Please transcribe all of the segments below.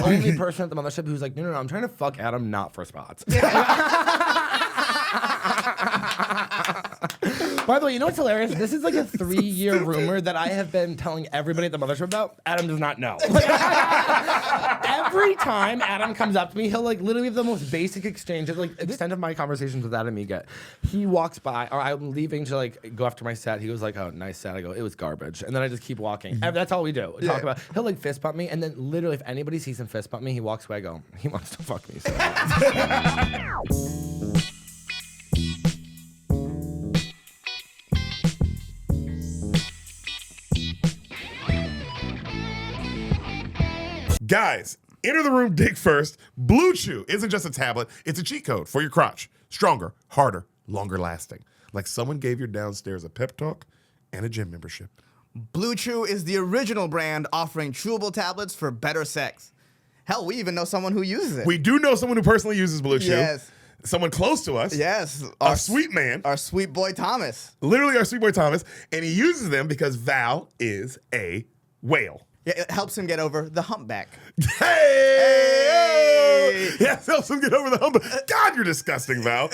only person at the mothership who's like, no, I'm trying to fuck Adam, not for spots. By the way, you know what's hilarious? This is like a 3-year rumor that I have been telling everybody at the mothership about. Adam does not know. Every time Adam comes up to me, he'll like literally have the most basic exchange. Like extent of my conversations with Adam, he walks by, or I'm leaving to like go after my set. He was like, "Oh, nice set." I go, "It was garbage," and then I just keep walking. That's all we do. We talk about. He'll like fist bump me, and then literally, if anybody sees him fist bump me, he walks away. I go, "He wants to fuck me." So. Guys, enter the room dick first. Blue Chew isn't just a tablet, it's a cheat code for your crotch. Stronger, harder, longer lasting. Like someone gave your downstairs a pep talk and a gym membership. Blue Chew is the original brand offering chewable tablets for better sex. Hell, we even know someone who uses it. We do know someone who personally uses Blue Chew. Yes. Someone close to us. Yes. Our sweet man. Our sweet boy Thomas. Literally our sweet boy Thomas. And he uses them because Val is a whale. Yeah, it helps him get over the humpback. Hey! Yes, helps him get over the hump. God, you're disgusting, Val.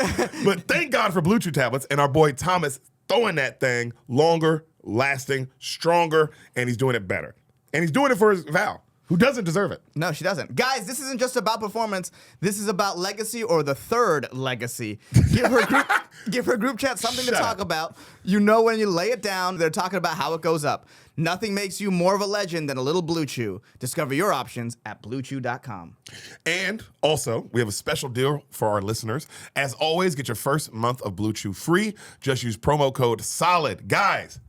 But thank God for Blue Chew tablets and our boy Thomas throwing that thing longer, lasting, stronger, and he's doing it better. And he's doing it for his Val, who doesn't deserve it. No, she doesn't. Guys, this isn't just about performance. This is about legacy, or the third legacy. Give her group chat something to talk about. You know when you lay it down, they're talking about how it goes up. Nothing makes you more of a legend than a little Blue Chew. Discover your options at BlueChew.com. And also, we have a special deal for our listeners. As always, get your first month of Blue Chew free. Just use promo code SOLID. Guys,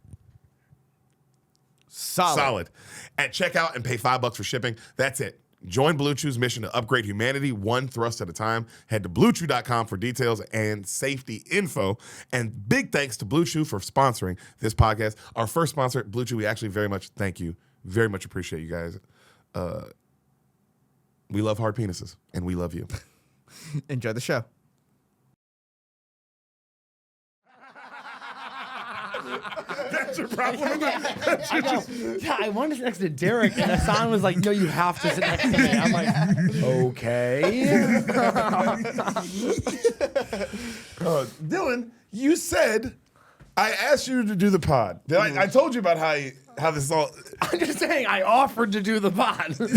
Solid. At checkout and pay $5 for shipping. That's it. Join Blue Chew's mission to upgrade humanity one thrust at a time. Head to BlueChew.com for details and safety info. And big thanks to Blue Chew for sponsoring this podcast. Our first sponsor, Blue Chew, we actually very much thank you. Very much appreciate you guys. We love hard penises, and we love you. Enjoy the show. That's your problem. I wanted to sit next to Deric, and Ehsan was like, "No, you have to sit next to me." I'm like, "Okay." Dylan, you said I asked you to do the pod. I told you about how this is all. I'm just saying, I offered to do the pod. This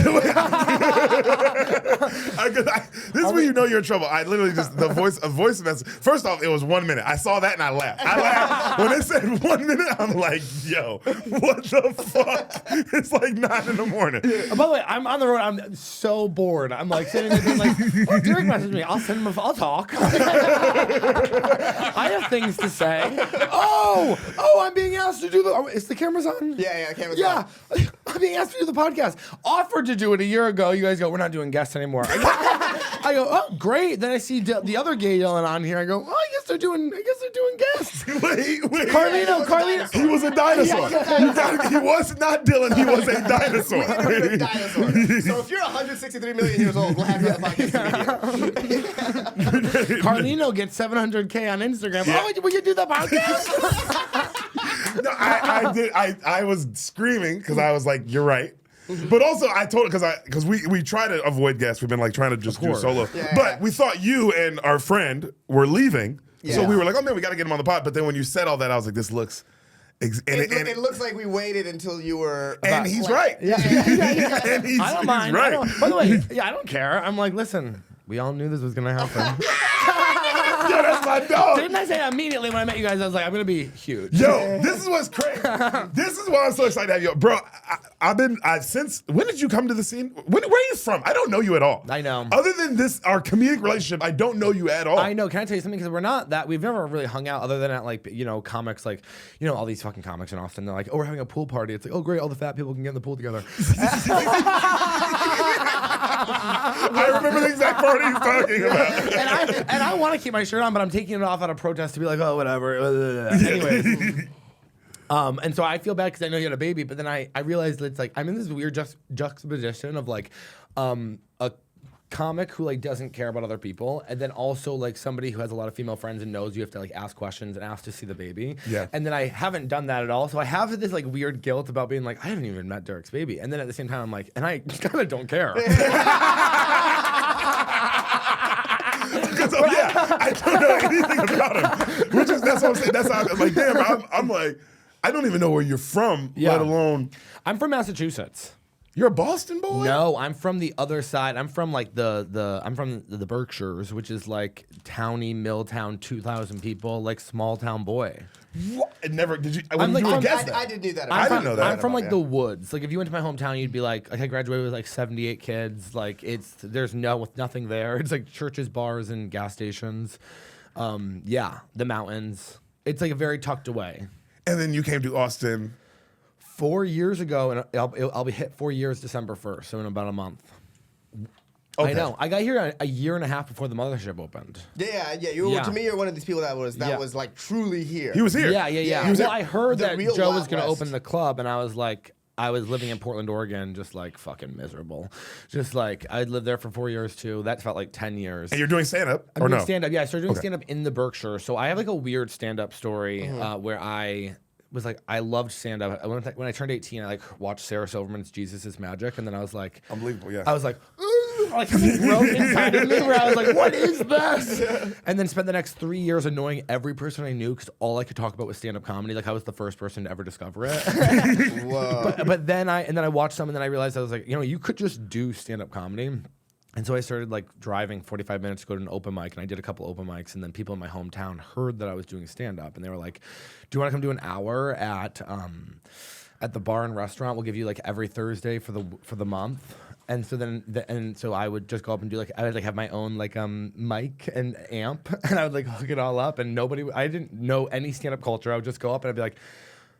is when you know you're in trouble. I literally just a voice message. First off, it was 1 minute. I saw that and I laughed. When they said 1 minute, I'm like, yo, what the fuck? It's like 9 in the morning. By the way, I'm on the road. I'm so bored. I'm like sitting there being like, "Oh, Deric messaged me. I'll send him. I'll talk." I have things to say. Oh, I'm being asked to do the. Oh, is the cameras on? Yeah, cameras on. I'm being asked to do the podcast. Offered to do it a year ago. You guys go, "We're not doing guests anymore." I go, "Oh, great." Then I see the other gay Dylan on here. I go, "Oh, I guess they're doing guests." Wait. Carlino. He was a dinosaur. He was not Dylan. He was a dinosaur. We're dinosaur. So if you're 163 million years old, we'll have you on the podcast. Carlino gets 700K on Instagram. Yeah. Oh, we could do the podcast. No, I did. I was screaming because I was like, "You're right." But also, I told because we try to avoid guests. We've been like trying to just do solo. Yeah. But we thought you and our friend were leaving, so we were like, "Oh man, we got to get him on the pod." But then when you said all that, I was like, "This looks." It looks like we waited until you were. And he's right. Yeah. And he's I don't mind. right. By the way, I don't care. I'm like, listen, we all knew this was gonna happen. Yo, that's my dog. Didn't I say immediately when I met you guys? I was like, I'm gonna be huge. Yo, this is what's crazy. This is why I'm so excited to have you, bro. I've since. When did you come to the scene? Where are you from? I don't know you at all. I know. Other than this, our comedic relationship, I don't know you at all. I know. Can I tell you something? Because we've never really hung out other than at like, comics, like, all these fucking comics in Austin. They're like, "Oh, we're having a pool party." It's like, "Oh, great, all the fat people can get in the pool together." I remember the exact party he's talking about. and I want to keep my shirt on, but I'm taking it off out of protest to be like, "Oh, whatever." Anyways. And so I feel bad because I know you had a baby, but then I realized that it's like I'm in this weird juxtaposition of like a comic who like doesn't care about other people, and then also like somebody who has a lot of female friends and knows you have to like ask questions and ask to see the baby. Yeah. And then I haven't done that at all, so I have this like weird guilt about being like I haven't even met Deric's baby, and then at the same time I'm like, and I kind of don't care. I don't know anything about him. That's what I'm saying. That's how I'm like, damn, I'm like, I don't even know where you're from, let alone. I'm from Massachusetts. You're a Boston boy? No, I'm from the other side. I'm from like I'm from the Berkshires, which is like towny Milltown, 2,000 people, like small town boy. What? I never did you. I I'm wouldn't like guess from- that. I didn't do that. I didn't know that. I'm from like the woods. Like if you went to my hometown, you'd be like I graduated with like 78 kids. Like there's nothing there. It's like churches, bars, and gas stations. Yeah, the mountains. It's like a very tucked away. And then you came to Austin 4 years ago, and I'll be hit 4 years December 1st, so in about a month. Okay. I know. I got here a year and a half before the mothership opened. Yeah. You Yeah. To me, you're one of these people that was like truly here. He was here. Yeah. He was Well, at I heard the that real Joe was Wild going to West. open the club, and I was living in Portland, Oregon, just like fucking miserable. Just like I'd lived there for 4 years too. That felt like 10 years. And you're doing stand up I'm or doing no? stand up. Yeah, I started doing Okay. stand up in the Berkshire. So I have like a weird stand up story where I was like, I loved stand up. When I turned 18, I like watched Sarah Silverman's Jesus is Magic, and then I was like, Unbelievable, yeah. I was like, ooh, like something broke inside of me where I was like, what is this? And then spent the next 3 years annoying every person I knew because all I could talk about was stand up comedy. Like I was the first person to ever discover it. Whoa. but then I watched some, and then I realized I was like, you could just do stand up comedy. And so I started like driving 45 minutes to go to an open mic, and I did a couple open mics, and then people in my hometown heard that I was doing stand up, and they were like, "Do you want to come do an hour at the bar and restaurant? We'll give you like every Thursday for the month." And so so I would just go up and do I would like have my own like mic and amp, and I would like hook it all up, and I didn't know any stand up culture. I would just go up and I'd be like,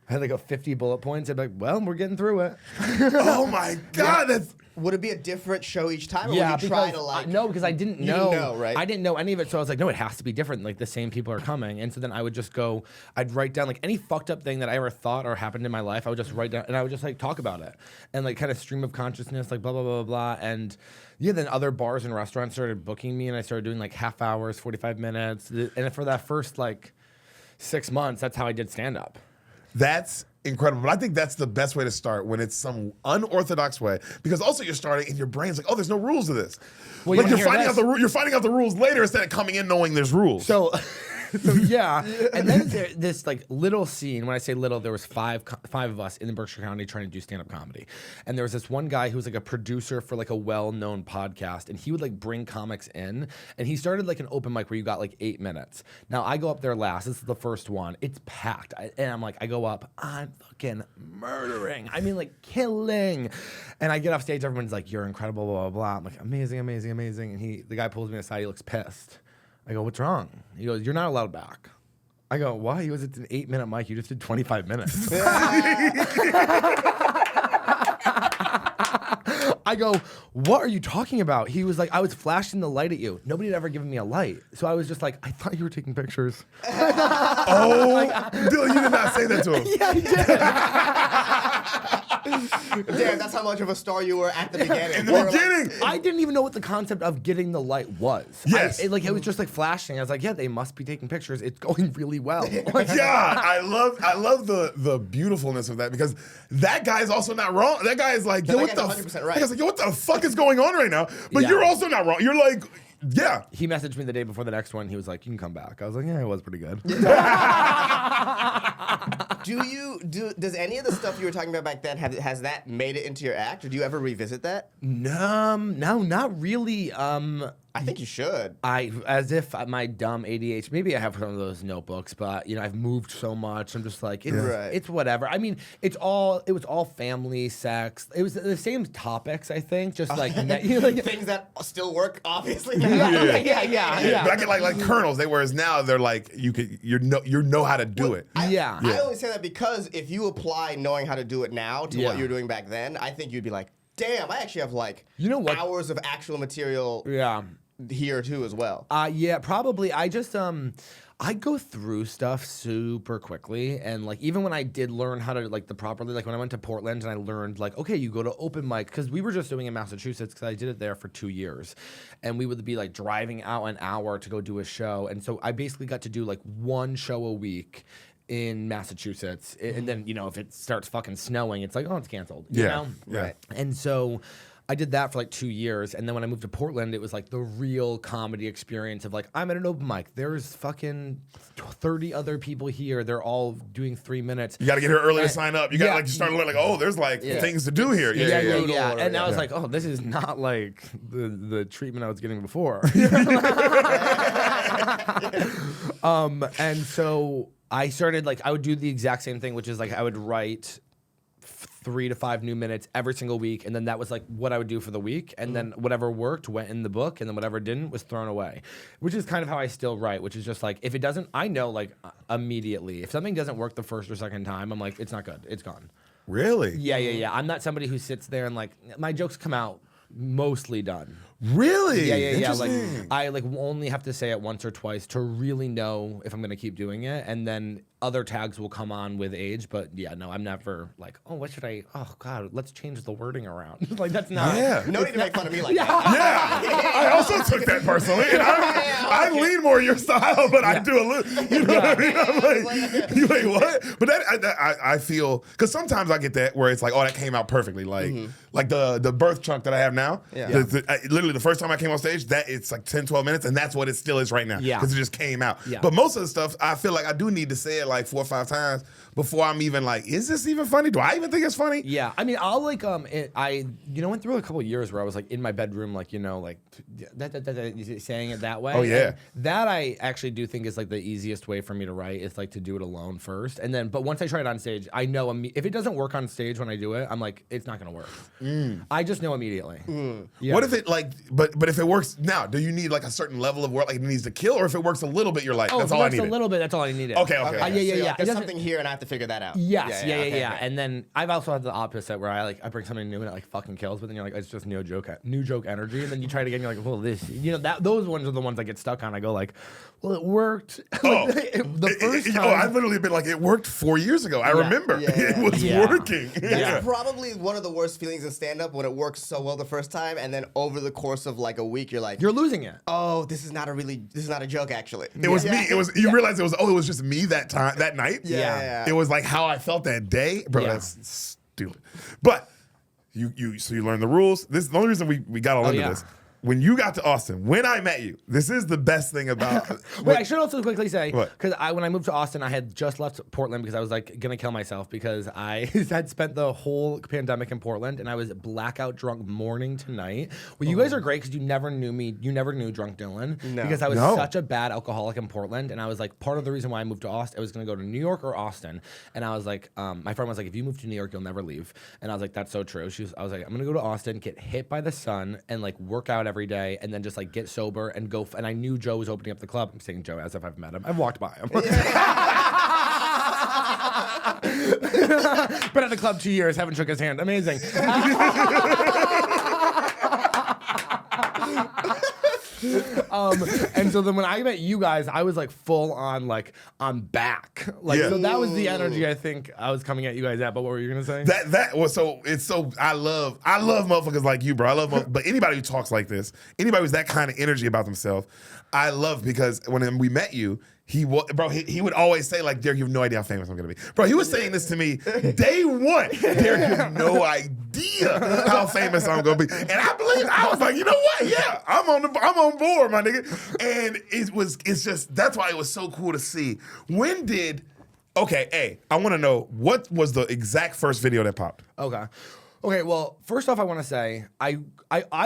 I had like a 50 bullet points. I'd be like, well, we're getting through it. Oh my God, that's. Would it be a different show each time? Or Yeah, would you try to no, because I didn't You know. didn't know, right? I didn't know any of it, so I was like, no, it has to be different. Like the same people are coming, and so then I would just go. I'd write down like any fucked up thing that I ever thought or happened in my life. I would just write down, and I would just like talk about it, and like kind of stream of consciousness, like blah blah blah blah blah. And yeah, then other bars and restaurants started booking me, and I started doing like half hours, 45 minutes, and for that first like 6 months, that's how I did stand up. That's incredible. But I think that's the best way to start when it's some unorthodox way. Because also you're starting and your brain's like, oh, there's no rules to this. Well, like you you're wanna hear finding this? out the rules later instead of coming in knowing there's rules. So yeah, and then this like little scene. When I say little, there was five of us in the Berkshire County trying to do stand-up comedy, and there was this one guy who was like a producer for like a well-known podcast, and he would like bring comics in, and he started like an open mic where you got like 8 minutes. Now I go up there last. This is the first one. It's packed, and I'm like, I go up, I'm fucking murdering. I mean, like killing. And I get off stage. Everyone's like, "You're incredible," blah blah blah. I'm like, "Amazing, amazing, amazing." And the guy pulls me aside. He looks pissed. I go, "What's wrong?" He goes, "You're not allowed back." I go, "Why?" He goes, "It's an 8-minute mic. You just did 25 minutes." I go, "What are you talking about?" He was like, "I was flashing the light at you. Nobody had ever given me a light." So I was just like, "I thought you were taking pictures." Oh, Dylan, you did not say that to him. Yeah, I did. Damn, that's how much of a star you were at the beginning. In the You were like, beginning. I didn't even know what the concept of getting the light was. Yes. It was just like flashing. I was like, "Yeah, they must be taking pictures. It's going really well." Yeah, I love the beautifulness of that because that guy is also not wrong. That guy is like, yo, That what the guy's 100% right. That guy's like, yo, what the fuck is going on right now? But Yeah. you're also not wrong. You're like, yeah. He messaged me the day before the next one. He was like, "You can come back." I was like, "Yeah, it was pretty good." Does any of the stuff you were talking about back then has that made it into your act, or do you ever revisit that? No, not really. I think you should. As if my dumb ADHD, maybe I have some of those notebooks, but I've moved so much. I'm just like, it's whatever. I mean, it was all family, sex. It was the same topics, I think, just like, Things that still work, obviously. yeah. But I get like Colonels. Whereas now they're like, you know how to do it. I only say that because if you apply knowing how to do it now to what you were doing back then, I think you'd be like, damn, I actually have like You know what? hours of actual material. Yeah. here too as well. Yeah, probably. I just I go through stuff super quickly, and like even when I did learn how to like the properly, like when I went to Portland and I learned like, okay, you go to open mic, because we were just doing it in Massachusetts because I did it there for 2 years, and we would be like driving out an hour to go do a show, and so I basically got to do like 1 show a week in Massachusetts, and then if it starts fucking snowing, it's like, oh, it's canceled. You know? Right. And so I did that for like 2 years, and then when I moved to Portland, it was like the real comedy experience of like, I'm at an open mic. There's fucking 30 other people here. They're all doing 3 minutes. You got to get here early to sign up. You got to like start to learn like, oh, there's like things to do here. Yeah. And I was like, oh, this is not like the treatment I was getting before. And so I started like, I would do the exact same thing, which is like I would write 3 to 5 new minutes every single week, and then that was like what I would do for the week, and then whatever worked went in the book, and then whatever didn't was thrown away, which is kind of how I still write, which is just like, if it doesn't, I know like immediately if something doesn't work the first or second time, I'm like, it's not good, it's gone. Really? Yeah. I'm not somebody who sits there and like, my jokes come out mostly done. Really? Yeah. Like I like only have to say it once or twice to really know if I'm gonna keep doing it, and then other tags will come on with age. But yeah, no, I'm never like, oh, what should I? Oh God, let's change the wording around. Like that's not. Yeah. No need to make fun of me like that. Yeah, I also took that personally, and I lean more your style, but I do a little. You know what I mean? I'm like, you wait, what? But that I feel, because sometimes I get that where it's like, oh, that came out perfectly, like the birth chunk that I have now. Yeah. Literally the first time I came on stage, that it's like 10, 12 minutes, and that's what it still is right now. Yeah, because it just came out. Yeah. But most of the stuff, I feel like I do need to say it like 4 or 5 times before I'm even like, is this even funny? Do I even think it's funny? Yeah, I mean, I'll like I went through a couple of years where I was like in my bedroom, like saying it that way. Oh yeah. And that I actually do think is like the easiest way for me to write, is like to do it alone first, and then but once I try it on stage, I know if it doesn't work on stage when I do it, I'm like, it's not gonna work. I just know immediately. Yeah. What if it like, but if it works now, do you need like a certain level of work, like it needs to kill, or if it works a little bit, you're like, that's all I need. A little bit, that's all I needed. Okay. Yeah. There's something here, and I have to figure that out. Yes, yeah. Okay. And then I've also had the opposite where I bring something new and it like fucking kills, but then you're like, it's just new joke energy, and then you try it again, you're like, well, those ones are the ones I get stuck on. I go like, well, it worked. The first time. I've literally been like, it worked 4 years ago. I remember it was working. That's probably one of the worst feelings in stand-up, when it works so well the first time, and then over the course of like a week, you're like, you're losing it. Oh, this is not a joke actually. It was me. It was, you realize it was just me that night. Yeah. It was like how I felt that day, bro. Yeah. That's stupid. But you learn the rules. This is the only reason we got all into this. When you got to Austin, when I met you, this is the best thing about. Wait, I should also quickly say, What? because when I moved to Austin, I had just left Portland because I was like gonna kill myself, because I had spent the whole pandemic in Portland, and I was blackout drunk morning to night. Well, you guys are great because you never knew me. You never knew drunk Dylan, because I was such a bad alcoholic in Portland, and I was like, part of the reason why I moved to Austin, I was gonna go to New York or Austin, and I was like, my friend was like, if you move to New York, you'll never leave, and I was like, that's so true. I was like, I'm gonna go to Austin, get hit by the sun, and like work out every day, and then just like get sober and go. And I knew Joe was opening up the club. I'm saying Joe as if I've met him. I've walked by him. Been at the club 2 years, haven't shook his hand. Amazing. And so then when I met you guys, I was like full on like, I'm back. Like, so that was the energy I think I was coming at you guys at. But what were you gonna say? That was so. It's so. I love motherfuckers like you, bro. I love. But anybody who talks like this, anybody who's that kind of energy about themselves, I love, because when we met you, he would always say like, Derek, you have no idea how famous I'm gonna be, bro. He was saying this to me day one. Derek, you have no idea how famous I'm gonna be, and I was like, you know what? Yeah, I'm on board, my nigga. And it's just, that's why it was so cool to see. I want to know, what was the exact first video that popped? Okay, well, first off, I want to say, I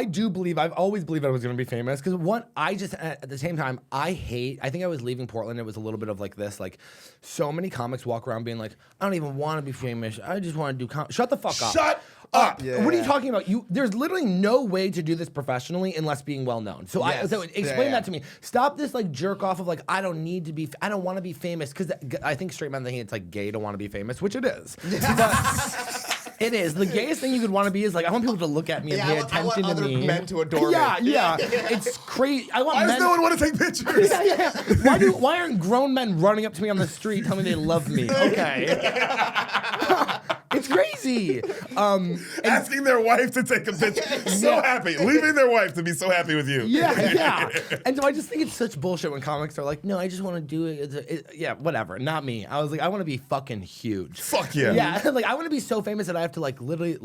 do believe, I've always believed I was going to be famous, because I just, at the same time, I think I was leaving Portland, it was a little bit of like this, like, so many comics walk around being like, I don't even want to be famous, I just want to do shut the fuck up. Shut up. Yeah. What are you talking about? There's literally no way to do this professionally unless being well known. So, explain that to me. Stop this like jerk off of like, I don't want to be famous, because I think straight men think it's like gay to want to be famous, which it is. It is. The gayest thing you could want to be is like, I want people to look at me and pay I want attention to other me. men to adore me. Yeah. It's crazy. I want Why men. does no one want to take pictures? Why aren't grown men running up to me on the street telling me they love me? Okay. It's crazy. Asking their wife to take a picture. So happy. Leaving their wife to be so happy with you. Yeah. And so I just think it's such bullshit when comics are like, no, I just want to do it. Yeah, whatever. Not me. I was like, I want to be fucking huge. Fuck yeah. Yeah, like I want to be so famous that I have to like literally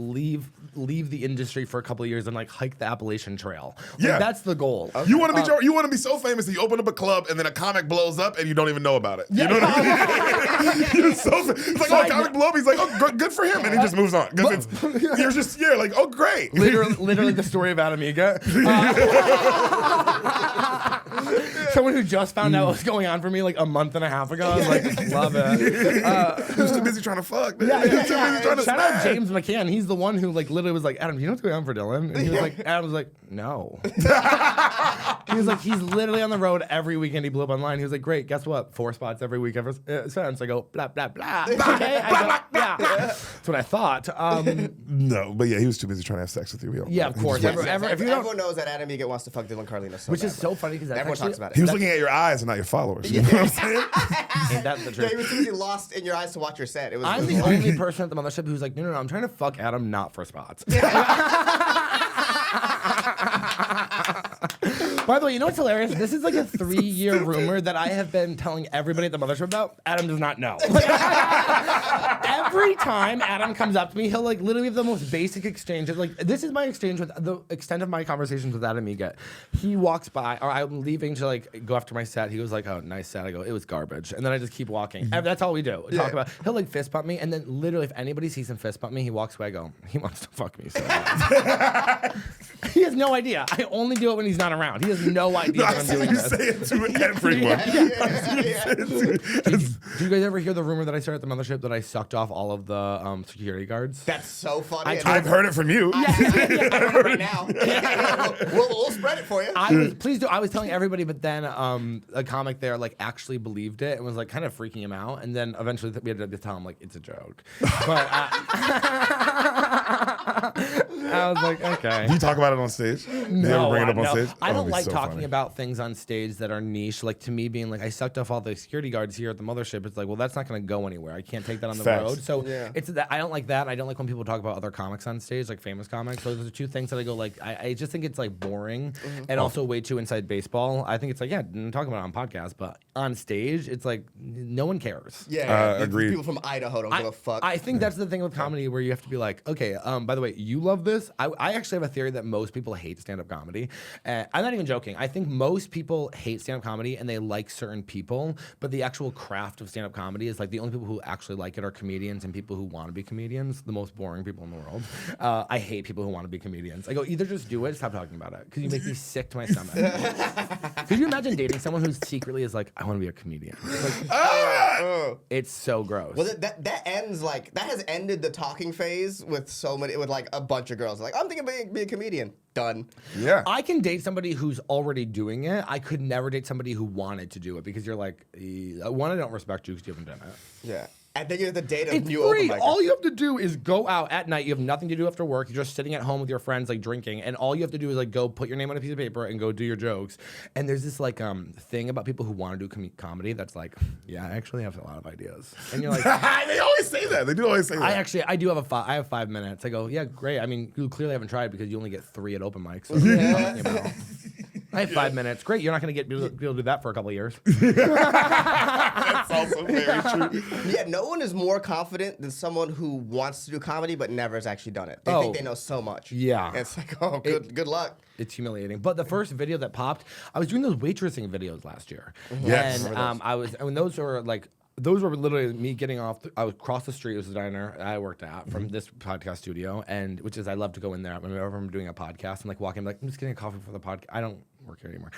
leave the industry for a couple of years and like hike the Appalachian Trail. Like, Yeah. that's the goal. You want to be so famous that you open up a club and then a comic blows up and you don't even know about it. You know what I mean? You're so it's like, oh, comic blow up. He's like, oh, good for him, and he just moves on. You're like, oh, great. Literally the story of Adamiga. Someone who just found out what was going on for me like a month and a half ago. I was like, love it. He was too busy trying to fuck. Yeah. He was too busy trying to Shout out smash. James McCann. He's the one who like literally was like, Adam, do you know what's going on for Dylan? And he was like, Adam was like, no. He was like, he's literally on the road every weekend. He blew up online. He was like, great, guess what? 4 spots every week ever since. I go, blah, blah, blah. Okay? Yeah. That's what I thought. No, but yeah, he was too busy trying to have sex with you. We all Yeah, know. of He course. just wasn't. If you don't, Everyone knows that Adam Egan wants to fuck Dylan Carlino so which is bad. so funny because Everyone talks about it. He was looking at your eyes and not your followers. You know what I'm saying? And that's the Yeah, truth. he was too busy lost in your eyes to watch your set. It was. I'm the only person at the mothership who's like, no, I'm trying to fuck Adam, not for spots. By the way, you know what's hilarious? This is like a 3-year rumor that I have been telling everybody at the mothership about. Adam does not know. Every time Adam comes up to me, he'll like literally have the most basic exchanges. Like, this is my exchange with the extent of my conversations with Adam Egan. He walks by, or I'm leaving to like go after my set. He goes like, oh, nice set. I go, it was garbage. And then I just keep walking. And that's all we do. Talk about. He'll like fist bump me, and then literally if anybody sees him fist bump me, he walks away. I go, he wants to fuck me so bad. He has no idea. I only do it when he's not around. He has no idea that I'm doing You this. say it to everyone. Do you guys ever hear the rumor that I started at the mothership that I sucked off all of the security guards? That's so funny. I've heard it from you. I heard it right now. We'll spread it for you. I was telling everybody, but then a comic there like actually believed it and was like kind of freaking him out. And then eventually we had to tell him like it's a joke. But I was like, okay. Do you talk about it on stage? Do you ever bring it up on stage? I Oh, don't it'd be like so talking funny. about things on stage that are niche. Like to me, being like, I sucked off all the security guards here at the mothership. It's like, well, that's not going to go anywhere. I can't take that on the Facts. road. So Yeah. it's that I don't like that. I don't like when people talk about other comics on stage, like famous comics. So those are two things that I go like, I just think it's like boring and also way too inside baseball. I think it's like, yeah, I'm talking about it on podcasts, but on stage, it's like no one cares. Yeah, agreed. People from Idaho don't give a fuck. I think that's the thing with comedy where you have to be like, okay, by the way, you love this. I actually have a theory that most people hate stand-up comedy. I'm not even joking. I think most people hate stand-up comedy and they like certain people, but the actual craft of stand-up comedy is like the only people who actually like it are comedians and people who want to be comedians, the most boring people in the world. I hate people who want to be comedians. I go, either just do it, stop talking about it, because you make me sick to my stomach. Could you imagine dating someone who secretly is like, I want to be a comedian? Like, it's so gross. Well, that ends like that has ended the talking phase with like a bunch of girls like I'm thinking of being a comedian. Done. Yeah. I can date somebody who's already doing it. I could never date somebody who wanted to do it because you're like, one, I don't respect you because you haven't done it. Yeah. And then you have to date a It's new free. open micer. All you have to do is go out at night. You have nothing to do after work. You're just sitting at home with your friends, like drinking, and all you have to do is like go put your name on a piece of paper and go do your jokes. And there's this like thing about people who want to do comedy that's like, yeah, I actually have a lot of ideas. And you're like, They always say that. They do always say that. I do have I have 5 minutes. I go, yeah, great. I mean, you clearly haven't tried because you only get 3 at open mics. So, you know. I have 5 minutes. Great. You're not going to be able to do that for a couple of years. That's also very true. Yeah, no one is more confident than someone who wants to do comedy but never has actually done it. They Oh. think they know so much. Yeah. And it's like, oh, good luck. It's humiliating. But the first video that popped, I was doing those waitressing videos last year. Yes. And those were literally me getting off. I was across the street. It was a diner I worked at from this podcast studio, and which is I love to go in there whenever I'm doing a podcast. I'm like walking, I'm like I'm just getting a coffee for the podcast. I don't work here anymore.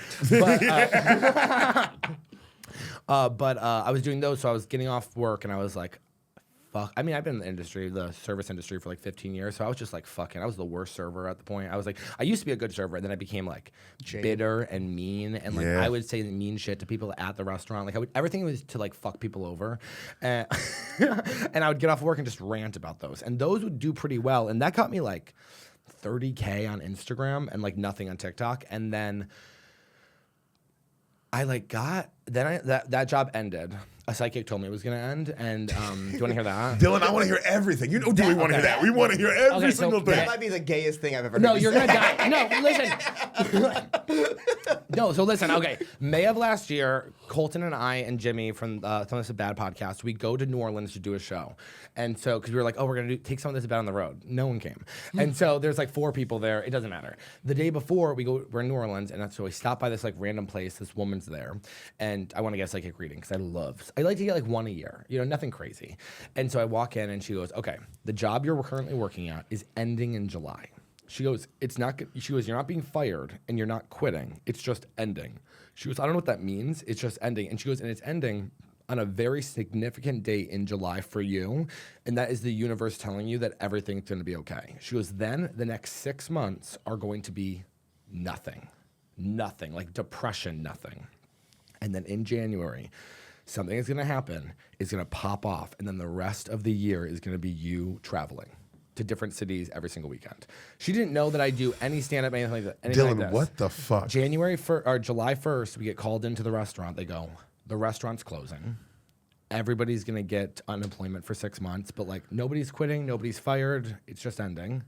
But I was doing those, so I was getting off work, and I was like, fuck. I mean, I've been in the industry, the service industry, for like 15 years, so I was just like fucking. I was the worst server at the point. I was like, I used to be a good server, and then I became like bitter and mean, and like I would say mean shit to people at the restaurant. Like everything was to like fuck people over, and and I would get off work and just rant about those, and those would do pretty well, and that got me like 30K on Instagram and like nothing on TikTok, and then I like that job ended. A psychic told me it was going to end, and do you want to hear that? Dylan, I want to hear everything. You know, do we want to hear that? We want to hear every single thing. That might be the gayest thing I've ever heard. No, you're going to die. No, listen. No, so listen, okay. May of last year, Colton and I and Jimmy from Some of This Is Bad podcast, we go to New Orleans to do a show. And so, because we were like, oh, we're going to take Some of This Is Bad on the road. No one came. And so there's like 4 people there. It doesn't matter. The day before, we're in New Orleans, and so we stop by this like random place. This woman's there. And I want to get a psychic reading because I like to get like one a year, you know, nothing crazy. And so I walk in and she goes, okay, the job you're currently working at is ending in July. She goes, you're not being fired and you're not quitting. It's just ending. She goes, I don't know what that means. It's just ending. And she goes, and it's ending on a very significant date in July for you. And that is the universe telling you that everything's going to be okay. She goes, then the next 6 months are going to be nothing, like depression, nothing. And then in January, something is going to happen, it's going to pop off, and then the rest of the year is going to be you traveling to different cities every single weekend. She didn't know that I do any stand-up, anything like that. Dylan, like this. what the fuck? July 1st, we get called into the restaurant. They go, the restaurant's closing. Everybody's going to get unemployment for 6 months, but like nobody's quitting, nobody's fired. It's just ending.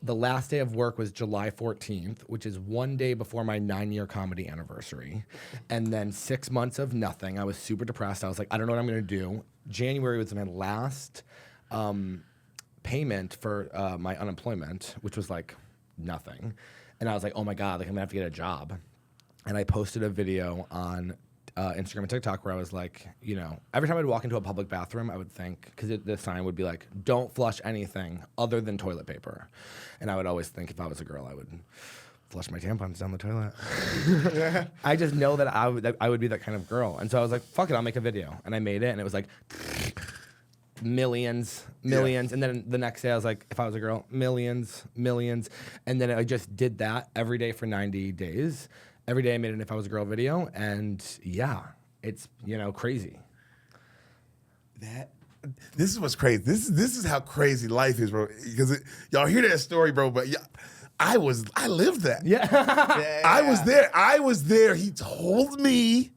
The last day of work was July 14th, which is one day before my 9-year comedy anniversary. And then 6 months of nothing. I was super depressed. I was like, I don't know what I'm going to do. January was my last payment for my unemployment, which was like nothing. And I was like, oh my God, like I'm going to have to get a job. And I posted a video on Instagram and TikTok where I was like, you know, every time I'd walk into a public bathroom, I would think, because the sign would be like, don't flush anything other than toilet paper. And I would always think if I was a girl, I would flush my tampons down the toilet. I just know that I would be that kind of girl. And so I was like, fuck it, I'll make a video. And I made it, and it was like millions. And then the next day I was like, if I was a girl, millions. And then I just did that every day for 90 days. Every day I made an If I Was a Girl video, and yeah, it's, you know, crazy. This is what's crazy. This is how crazy life is, bro. Because y'all hear that story, bro, but yeah, I lived that. Yeah. I was there. You told me,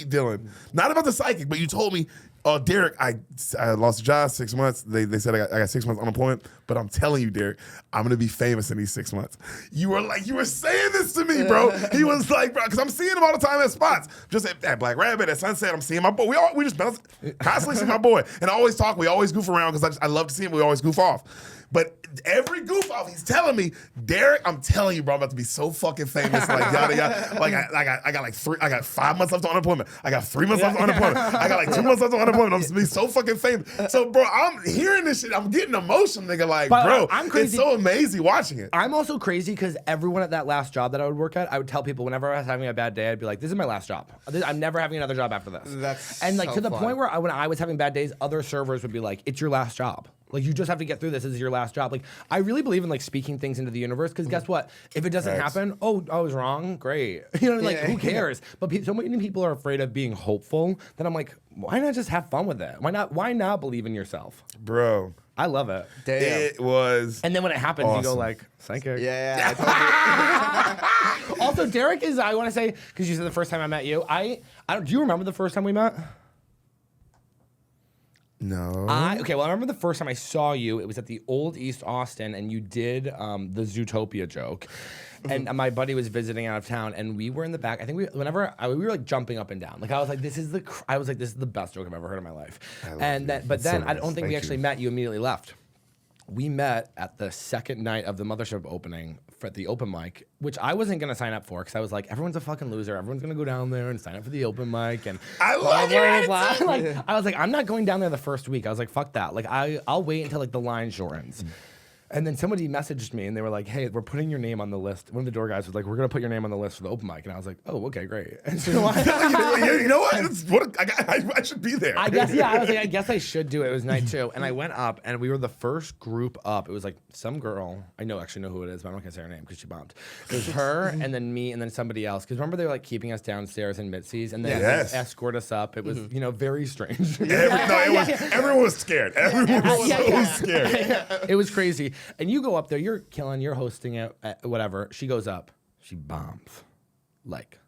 Dylan, not about the psychic, but you told me, oh, Deric, I lost a job 6 months. They said I got 6 months unemployment, but I'm telling you, Deric, I'm gonna be famous in these 6 months. You were saying this to me, bro. He was like, bro, because I'm seeing him all the time at spots, just at Black Rabbit, at Sunset. I'm seeing my boy. We just constantly see my boy, and I always talk. We always goof around because I love to see him. We always goof off. But every goof off, he's telling me, Deric, I'm telling you, bro, I'm about to be so fucking famous. Like yada yada. Like I got 5 months left on unemployment. I got 3 months left on unemployment. I got like 2 months left on unemployment. I'm gonna be so fucking famous. So, bro, I'm hearing this shit. I'm getting emotional, nigga. Like, but bro, I'm crazy. It's so amazing watching it. I'm also crazy because everyone at that last job that I would work at, I would tell people whenever I was having a bad day, I'd be like, this is my last job. I'm never having another job after this. And like so to the fun. point where when I was having bad days, other servers would be like, it's your last job. Like, you just have to get through this. This is your last job. Like, I really believe in, like, speaking things into the universe, because guess what? If it doesn't happen, oh, I was wrong. Great. You know, like, who cares? But so many people are afraid of being hopeful that I'm like, why not just have fun with it? Why not believe in yourself? Bro. I love it. Damn. It was And then when it happens, awesome. you go like, psychic. Yeah. I told you. Also, Deric is, I want to say, because you said the first time I met you, I don't, do you remember the first time we met? No. I remember the first time I saw you, it was at the Old East Austin, and you did the Zootopia joke. And my buddy was visiting out of town, and we were in the back. I think we were like jumping up and down. Like I was like, this is the best joke I've ever heard in my life. But then I don't think we actually met. You immediately left. We met at the second night of the Mothership opening for the open mic, which I wasn't gonna sign up for because I was like, everyone's a fucking loser. Everyone's gonna go down there and sign up for the open mic, and I love it. Like, I was like, I'm not going down there the first week. I was like, fuck that. Like I'll wait until like the line shortens. And then somebody messaged me and they were like, hey, we're putting your name on the list. One of the door guys was like, we're going to put your name on the list for the open mic. And I was like, oh, okay, great. And so You know what? I should be there. I guess, yeah, I was like, I guess I should do it. It was night 2. And I went up and we were the first group up. It was like some girl. I actually know who it is, but I'm not going to say her name because she bombed. It was her and then me and then somebody else. Because remember they were like keeping us downstairs in Mitzi's and then Yes. escort us up. It was, very strange. Everyone was scared. Everyone was so scared. It was crazy. And you go up there, you're killing, you're hosting it, whatever. She goes up, she bombs. Like,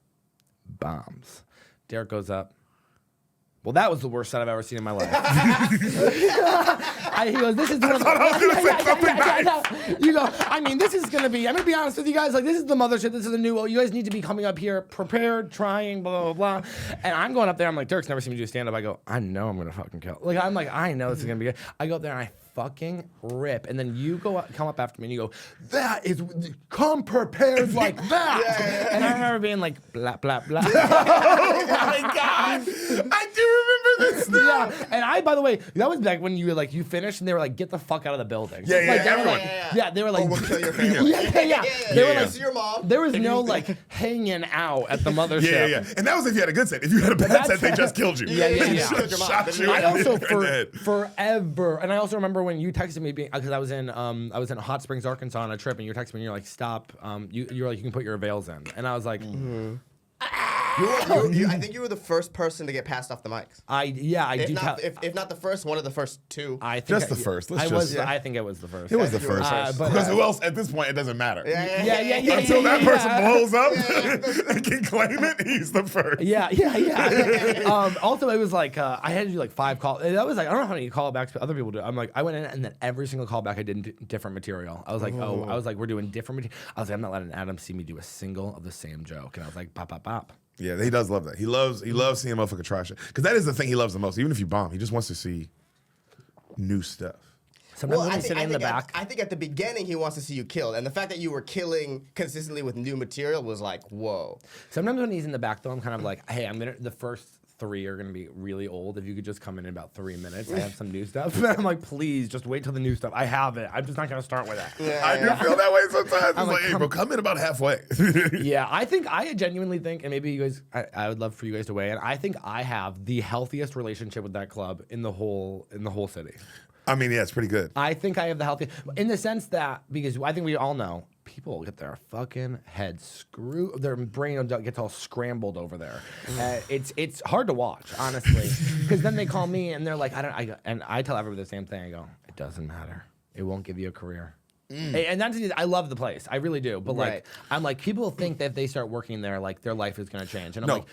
bombs. Deric goes up. Well, that was the worst set I've ever seen in my life. He goes, this is one of the... You go, I mean, this is going to be, I'm going to be honest with you guys, like, this is the mothership, this is the new, you guys need to be coming up here prepared, trying, blah, blah, blah. And I'm going up there, I'm like, Deric's never seen me do stand-up. I go, I know I'm going to fucking kill. Like, I'm like, I know this is going to be good. I go up there and I fucking rip. And then you come up after me and you go, that is, come prepared like that. And I remember being like, blah, blah, blah. Oh my God. I do remember this now. Yeah, and by the way, that was back when you were like, you finished and they were like, get the fuck out of the building. Yeah, like, they were everyone. like, they were like, We'll kill your family. They were like, See your mom. there was no like hanging out at the mothership. Yeah. And that was if you had a good set. If you had a bad set, they just killed you. Yeah. Shot you I in also the head. forever, and I also remember when you texted me because I was in Hot Springs, Arkansas on a trip, and you texted me and you're like, stop. You were like, you can put your veils in, and I was like. I think you were the first person to get passed off the mics. I If not the first, one of the first 2. I think Just the first. I think it was the first. It was the first. But Because who else at this point, it doesn't matter. Yeah. Until that person blows up and can claim it, he's the first. Yeah. Also, it was like I had to do like 5 calls. That was like I don't know how many callbacks, but other people do. I'm like I went in and then every single callback I did different material. I was like, we're doing different material. I was like, I'm not letting Adam see me do a single of the same joke. And I was like, bop, bop, bop. Yeah, he does love that. He loves seeing a motherfucker try shit. Because that is the thing he loves the most. Even if you bomb, he just wants to see new stuff. Sometimes when he's sitting in the back. I think at the beginning he wants to see you killed, and the fact that you were killing consistently with new material was like, whoa. Sometimes when he's in the back though, I'm kind of like, hey, the first 3 are gonna be really old. If you could just come in about 3 minutes, I have some new stuff. I'm like, please, just wait till the new stuff. I have it. I'm just not gonna start with that. I do feel that way sometimes. It's like, hey, bro, come in about halfway. Yeah, I genuinely think, and maybe you guys, I would love for you guys to weigh in. I think I have the healthiest relationship with that club in the whole city. I mean, yeah, it's pretty good. I think I have the healthiest, in the sense that, because I think we all know, people get their fucking head screwed, their brain gets all scrambled over there. It's hard to watch, honestly, because then they call me and they're like, and I tell everybody the same thing. I go, it doesn't matter. It won't give you a career. And that's, I love the place, I really do. But like, I'm like, people think that if they start working there, like their life is gonna change. And I'm like.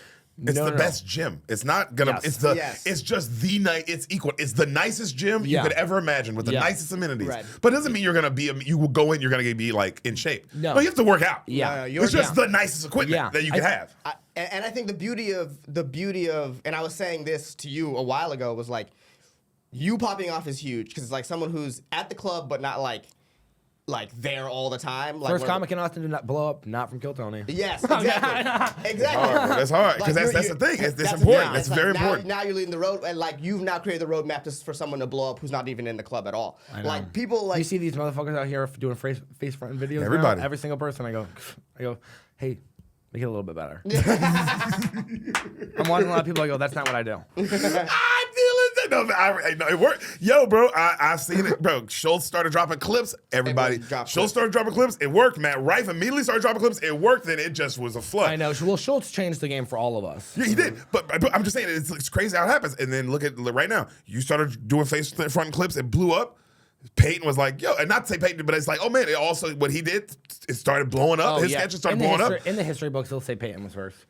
It's the best gym. It's not gonna. Yes. It's just the night. It's equal. It's the nicest gym you could ever imagine with the nicest amenities. Right. But it doesn't mean you're gonna be. You will go in. You're gonna be like in shape. No, you have to work out. Yeah, it's just the nicest equipment that you can have. And I think the beauty of, and I was saying this to you a while ago, was like, you popping off is huge because it's like someone who's at the club but not like there all the time. Like First comic in Austin to not blow up, not from Kill Tony. Yes, exactly. Exactly. That's hard because that's the thing. It's important. It's very important. Now you're leading the road, and like you've now created the roadmap for someone to blow up who's not even in the club at all. I know. Like people like you see these motherfuckers out here doing face front videos. Everybody, every single person. I go, hey, make it a little bit better. I'm watching a lot of people. I go, that's not what I do. No, it worked. Yo, bro, I've seen it, bro. Schultz started dropping clips. Schultz started dropping clips. It worked. Matt Rife immediately started dropping clips. It worked, and it just was a flood. I know. Well, Schultz changed the game for all of us. Yeah, he did. But I'm just saying, it's crazy how it happens. And then look at right now. You started doing face front clips. It blew up. Peyton was like, yo, and not to say Peyton, but it's like, oh man, it also, what he did, it started blowing up. His sketches started blowing up. In the history books, they'll say Peyton was first.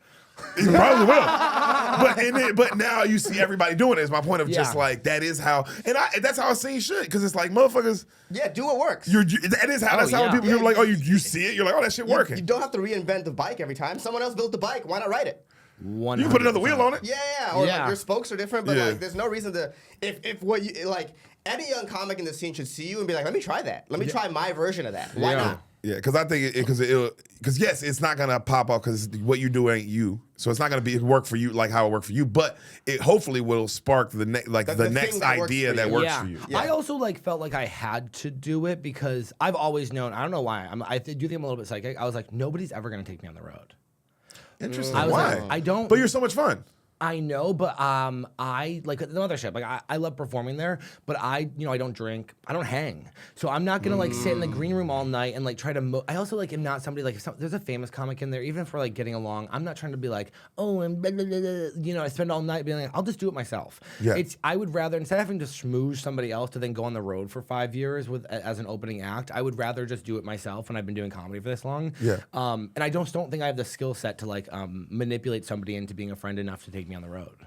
He probably will. But now you see everybody doing it. It's my point of just like, that is how, and that's how I see shit. Because it's like, motherfuckers. Yeah, do what works. That's how people, you're like, oh, you see it. You're like, oh, that shit working. You don't have to reinvent the bike every time. Someone else built the bike. Why not ride it? 100%. You can put another wheel on it. Yeah. Or like your spokes are different, but like there's no reason to, if what you, like, any young comic in the scene should see you and be like, let me try that. Let me try my version of that. Why not? Yeah, because I think because yes, it's not gonna pop off because what you do ain't you, so it's not gonna work for you like how it worked for you. But it hopefully will spark the next idea that works for you. Yeah. I also felt like I had to do it because I've always known. I don't know why. I do think I'm a little bit psychic. I was like, nobody's ever gonna take me on the road. Interesting. Why? Like, I don't. But you're so much fun. I know, but I like the mothership. I love performing there, but I don't drink, I don't hang, so I'm not gonna sit in the green room all night and try to. I also am not somebody there's a famous comic in there. Even for getting along, I'm not trying to be and blah, blah, blah, blah, I spend all night being I'll just do it myself. Yeah. I would rather instead of having to schmooze somebody else to then go on the road for 5 years as an opening act, I would rather just do it myself when I've been doing comedy for this long. Yeah. And I don't think I have the skill set to manipulate somebody into being a friend enough to take me on the road.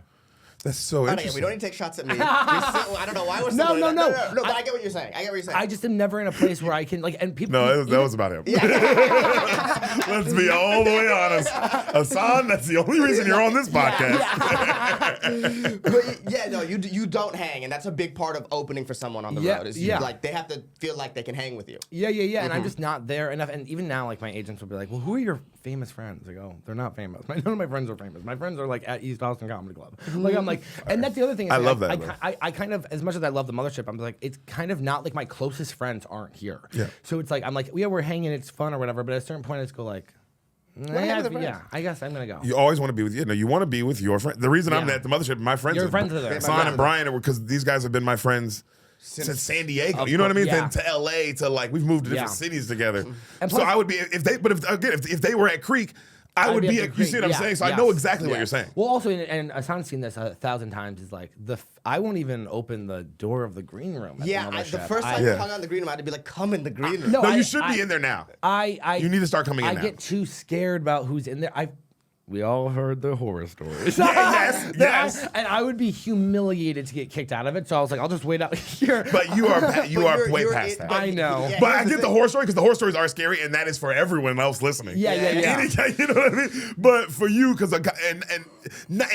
That's so interesting. We don't need to take shots at me. I don't know why we're still No. But I get what you're saying. I just am never in a place where I can and people. No, that was about him. Let's be all the way honest. Ehsan, that's the only reason you're on this podcast. But you don't hang, and that's a big part of opening for someone on the road. Is they have to feel like they can hang with you. Yeah. And I'm just not there enough. And even now, my agents will be like, "Well, who are your famous friends?" I go, "They're not famous. None of my friends are famous. My friends are at East Austin Comedy Club." I'm like, and that's the other thing. I love that. I kind of, as much as I love the mothership, I'm it's kind of not my closest friends aren't here. Yeah. So it's I'm we're hanging, it's fun or whatever. But at a certain point, it's go I guess I'm gonna go. You always want to be with you want to be with your friend. The reason I'm at the mothership, my friends, Your friends are there. Ehsan and Brian, because these guys have been my friends since San Diego. You know what I mean? Yeah. Then to LA to we've moved to different cities together. And So plus, I would be if they were at Creek, I would be. You see what I'm saying? So I know exactly what you're saying. Well, also, and Ehsan's seen this 1,000 times. Is I won't even open the door of the green room. At The first time you hung on the green room, I had to be come in the green room. No, you should be in there now. You need to start coming in now. I get too scared about who's in there. We all heard the horror stories. Yes. And I would be humiliated to get kicked out of it. So I was I'll just wait out here. But you are way past that. I know. But I get the horror story because the horror stories are scary, and that is for everyone else listening. Yeah. You know what I mean? But for you, because and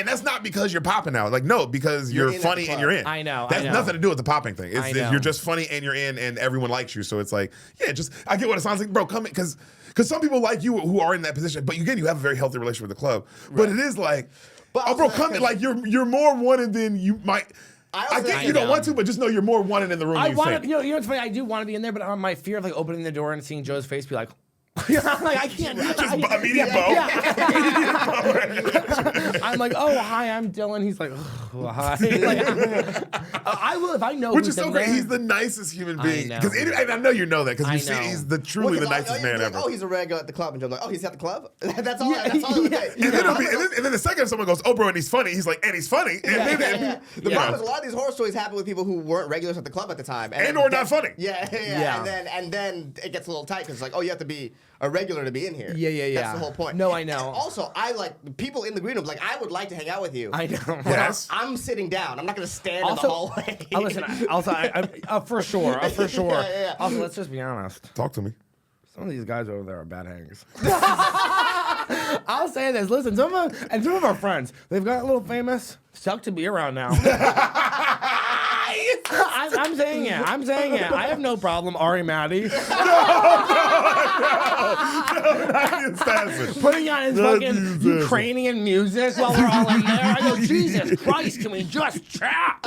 that's not because you're popping out. No, because you're funny and you're in. I know. That's nothing to do with the popping thing. It's know. you're just funny and you're in, and everyone likes you. So it's I get what it sounds like, bro. Come in, because some people like you who are in that position. But again, you have a very healthy relationship with the club. Right. But it is come in, you're more wanted than you might. I get you don't want to, but just know you're more wanted in the room. I want to. You know what's funny? I do want to be in there, but my fear of opening the door and seeing Joe's face, be I can't. Just immediate bow. I'm oh hi, I'm Dylan. He's oh, hi. I will if I know. Which is so great. He's the nicest human being. And I know you know that because you see he's truly the nicest man ever. He's a regular at the club, and Joe's he's at the club. That's all. That's all. And then the second someone goes, oh bro, and he's funny. He's and he's funny. The problem is a lot of these horror stories happen with people who weren't regulars at the club at the time, or not funny. Yeah. And then it gets a little tight because you have to be a regular to be in here. Yeah. That's the whole point. No, I know. And also, I people in the green room. I would like to hang out with you. I know. Yes. I'm sitting down. I'm not going to stand in the hallway. Listen. I'm for sure. Yeah. Also, let's just be honest. Talk to me. Some of these guys over there are bad hangs. I'll say this. Listen, some of our friends, they've got a little famous. Suck to be around now. I'm saying it. I have no problem. Ari Maddie. No, putting on his fucking Ukrainian music while we're all in there. I go, Jesus Christ, can we just chat?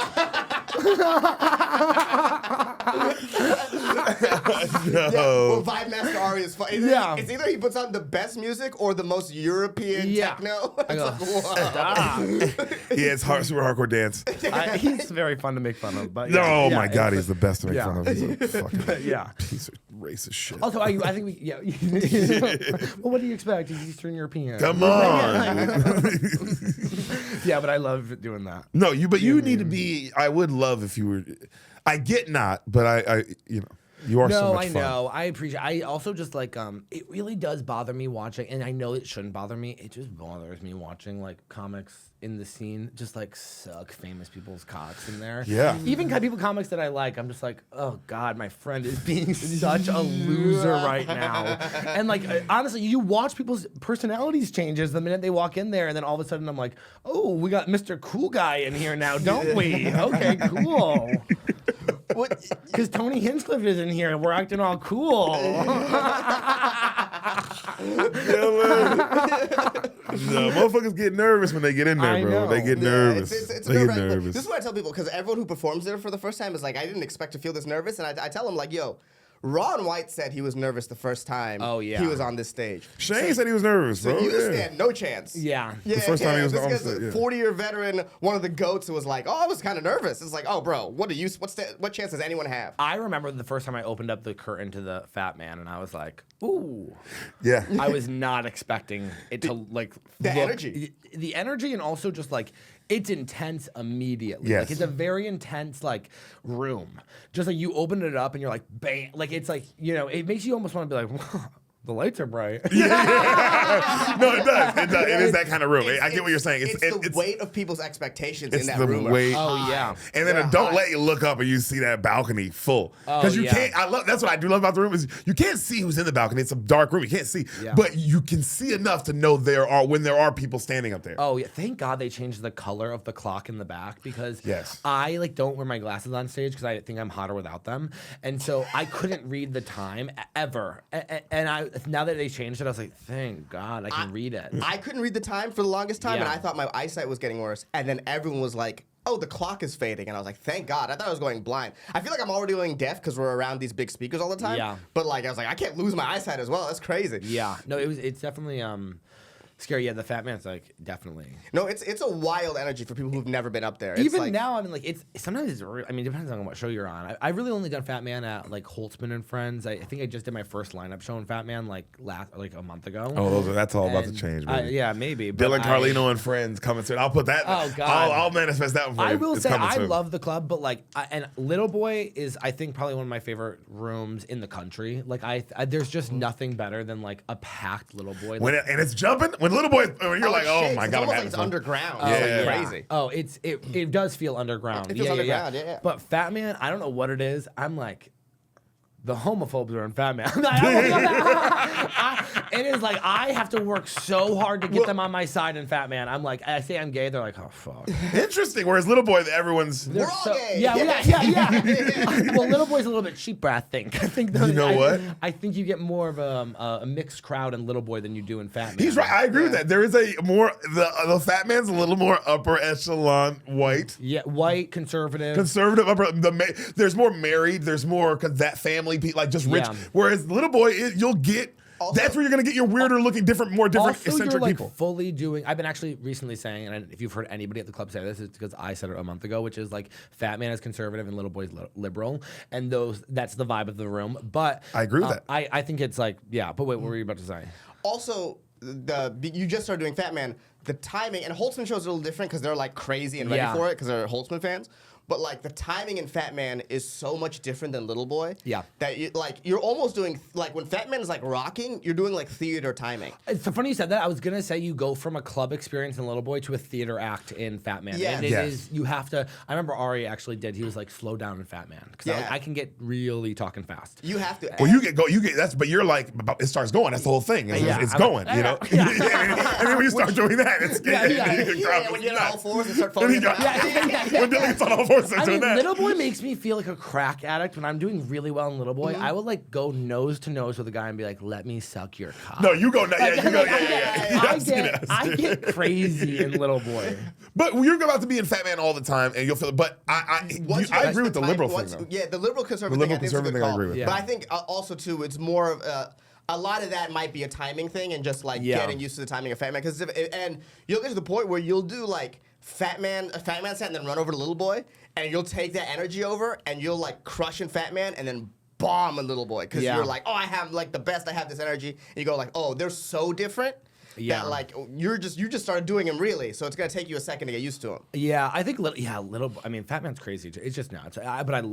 Well, Vibe Master Ari is fun. It's either he puts on the best music or the most European techno. I go, stop. It's super hardcore dance. He's very fun to make fun of. But oh my God, he's the best to make fun of. He's a fucking piece of racist shit. Also, I think we, well, what do you expect? He's Eastern European. Come on. Yeah, but I love doing that. No, but you need to be. I would love if you were. I get not, but you are so much fun. No, I know. I appreciate. I also just it really does bother me watching, and I know it shouldn't bother me. It just bothers me watching comics in the scene just suck famous people's cocks in there. Yeah. Even comics that I like, I'm just oh God, my friend is being such a loser right now. And honestly, you watch people's personalities changes the minute they walk in there, and then all of a sudden I'm oh, we got Mr. Cool Guy in here now, don't we? Okay, cool. Because Tony Hinchcliffe is in here and we're acting all cool. No, motherfuckers get nervous when they get in there, I bro. know. They get Yeah, nervous. It's They get nerve-wracking, but nervous. this is what I tell people, because everyone who performs there for the first time is like, I didn't expect to feel this nervous. And I tell them, like, yo, Ron White said he was nervous the first time he was on this stage. Shane said he was nervous, So bro. you Yeah. stand no chance. Yeah. Yeah, first time he was this on guy's stage, a yeah. 40-year veteran, one of the GOATs, who was like, oh, I was kind of nervous. It's like, oh, bro, what chance does anyone have? I remember the first time I opened up the curtain to the Fat Man, and I was like, ooh. Yeah. I was not expecting it to, like, The look- energy. The energy, and also just, like, it's intense immediately. Yes. Like, it's a very intense, like, room. Just like you open it up and you're like, bam. Like, it's like, you know, it makes you almost want to be like, the lights are bright. No, it does. It does. It is that kind of room. I get what you're saying. It's the weight of people's expectations in It's that the room. weight. Oh, yeah. And then don't let you look up and you see that balcony full. Because you yeah. can't, that's what I do love about the room is you can't see who's in the balcony. It's a dark room. You can't see. Yeah. But you can see enough to know when there are people standing up there. Oh yeah! Thank God they changed the color of the clock in the back because Yes. I like don't wear my glasses on stage because I think I'm hotter without them, and so I couldn't read the time ever. And I now that they changed it, I was like, thank God I can read it. I couldn't read the time for the longest time, and Yeah. I thought my eyesight was getting worse. And then everyone was like, oh, the clock is fading. And I was like, thank God. I thought I was going blind. I feel like I'm already going deaf because we're around these big speakers all the time. Yeah. But like, I was like, I can't lose my eyesight as well. That's crazy. Yeah, no, it's definitely scary. Yeah, the Fat Man's like definitely. No, it's a wild energy for people who've never been up there. It's Even like, now, I mean, like it's sometimes it's. I mean, it depends on what show you're on. I've really only done Fat Man at like Holtzman and Friends. I think I just did my first lineup show in Fat Man like a month ago. Oh, that's all about to And change, baby. yeah, maybe. but Dylan, Carlino, and friends coming soon. I'll put that. Oh, God. I'll manifest that one for you. I will It's say coming I soon. love the club, but like, and Little Boy is I think probably one of my favorite rooms in the country. Like I there's just nothing better than like a packed Little Boy. When Like, and it's jumping. When Little Boy, when you're like, it oh shakes. my It's God, I'm almost like having it's fun. underground. Yeah, It's yeah, like yeah. crazy. oh, it does feel underground. It feels underground, yeah. But Fat Man, I don't know what it is. I'm like, the homophobes are in Fat Man. It is like I have to work so hard to get them on my side in Fat Man. I'm like, I say I'm gay, they're like, oh fuck. Interesting. Whereas Little Boy, everyone's. We're all gay. Yeah. Well, Little Boy's a little bit cheaper, I think. You know what? I think you get more of a mixed crowd in Little Boy than you do in Fat Man. He's right. I agree with that. There is a more the Fat Man's a little more upper echelon white. Yeah, white, conservative. Conservative upper. There's more married. There's more that family like just rich. Yeah. Whereas Little Boy, you'll get. Also- That's where you're gonna get your weirder looking, more different Also, you're eccentric like people. fully doing. I've been actually recently saying, and if you've heard anybody at the club say this, it's because I said it a month ago, which is like Fat Man is conservative and Little Boy's liberal, and that's the vibe of the room. But I agree with that. I think it's like But wait, what were you about to say? Also, you just started doing Fat Man. The timing and Holtzman shows are a little different because they're like crazy and ready Yeah. for it because they're Holtzman fans. But like the timing in Fat Man is so much different than Little Boy. Yeah. That you're almost doing like when Fat Man is like rocking, you're doing like theater timing. It's so funny you said that. I was gonna say you go from a club experience in Little Boy to a theater act in Fat Man. Yeah. And it Yes. is you have to. I remember Ari actually did. He was like, slow down in Fat Man because Yeah. I can get really talking fast. You have to. Well, you get that's, but you're like, it starts going. That's the whole thing. It's I'm going, like, you know. and then when you start doing that, it's when you get on all fours and start following. When Dylan gets on all fours, starts I doing mean, that. Little Boy makes me feel like a crack addict when I'm doing really well in Little Boy. I will like go nose to nose with a guy and be like, "Let me suck your cock." No, you go. Yeah. I get crazy in Little Boy. But you're about to be in Fat Man all the time, and you'll feel it. But I agree with the liberal thing, though. Yeah, the liberal conservative The thing. liberal I think is a good conservative thing I call. agree with. Yeah. But I think also too, it's more of a lot of that might be a timing thing and just like Yeah. getting used to the timing of Fat Man. And you'll get to the point where you'll do like a Fat Man set, and then run over to Little Boy, and you'll take that energy over, and you'll like crush in Fat Man, and then bomb in Little Boy because Yeah. you're like, oh, I have like the best. I have this energy, and you go like, oh, they're so different. Yeah. That like you just started doing them really, so it's gonna take you a second to get used to them. Yeah, I think Little Boy. I mean, Fat Man's crazy too. It's just nuts. But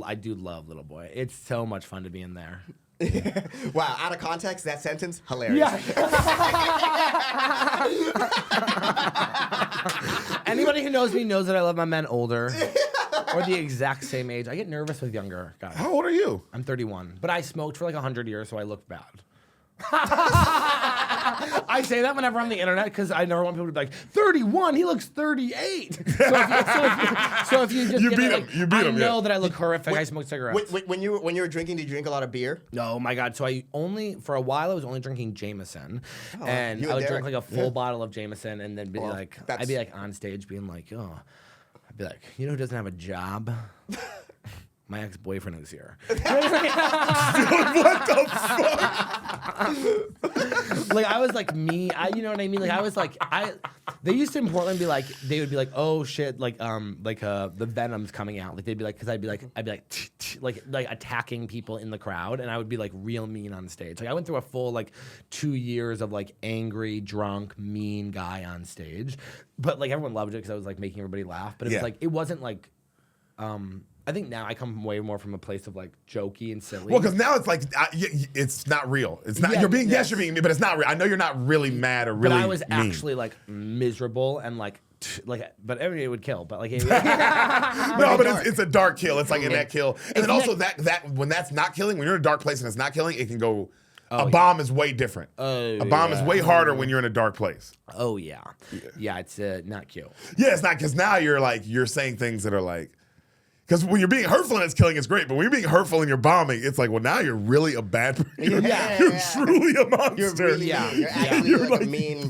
I do love Little Boy. It's so much fun to be in there. Wow, out of context, that sentence, hilarious. Anybody who knows me knows that I love my men older or the exact same age. I get nervous with younger guys. How old are you? I'm 31, but I smoked for like 100 years, so I look bad. I I say that whenever I'm on the internet because I never want people to be like 31. He looks 38. So if you just You get beat it, him. like, You beat him, I know yeah. that I look horrific. I smoke cigarettes. When you were drinking, did you drink a lot of beer? Oh my God! So for a while I was only drinking Jameson, and you I and would drink Deric. like a full bottle of Jameson, and then be Well, like, that's- I'd be like on stage being like, oh, I'd be like, you know who doesn't have a job? My ex-boyfriend is here. What the fuck? Like I was like me, you know what I mean? Like I was like they used to in Portland be like they would be like, oh shit, like the Venom's coming out. Like they'd be like, because I'd be like like attacking people in the crowd, and I would be like real mean on stage. Like I went through a full like 2 years of like angry, drunk, mean guy on stage, but like everyone loved it because I was like making everybody laugh. But it was like it wasn't like I think now I come way more from a place of like jokey and silly. Well, because now it's like it's not real. It's not. Yeah, You're being yes. you're being mean, but it's not real. I know you're not really mad or really. But I was mean. actually like miserable and like, but everybody would kill. But like, No, but it's a dark kill. It's like in that kill, and then also that when that's not killing, when you're in a dark place and it's not killing, it can go. A bomb is way different. A bomb is way harder when you're in a dark place. oh yeah, it's not cute. Yeah, it's not because now you're saying things that are like. Because when you're being hurtful and it's killing, it's great. But when you're being hurtful and you're bombing, it's like, well, now you're really a bad person. You're truly a monster. You're really Yeah. mean. You're actually like a mean.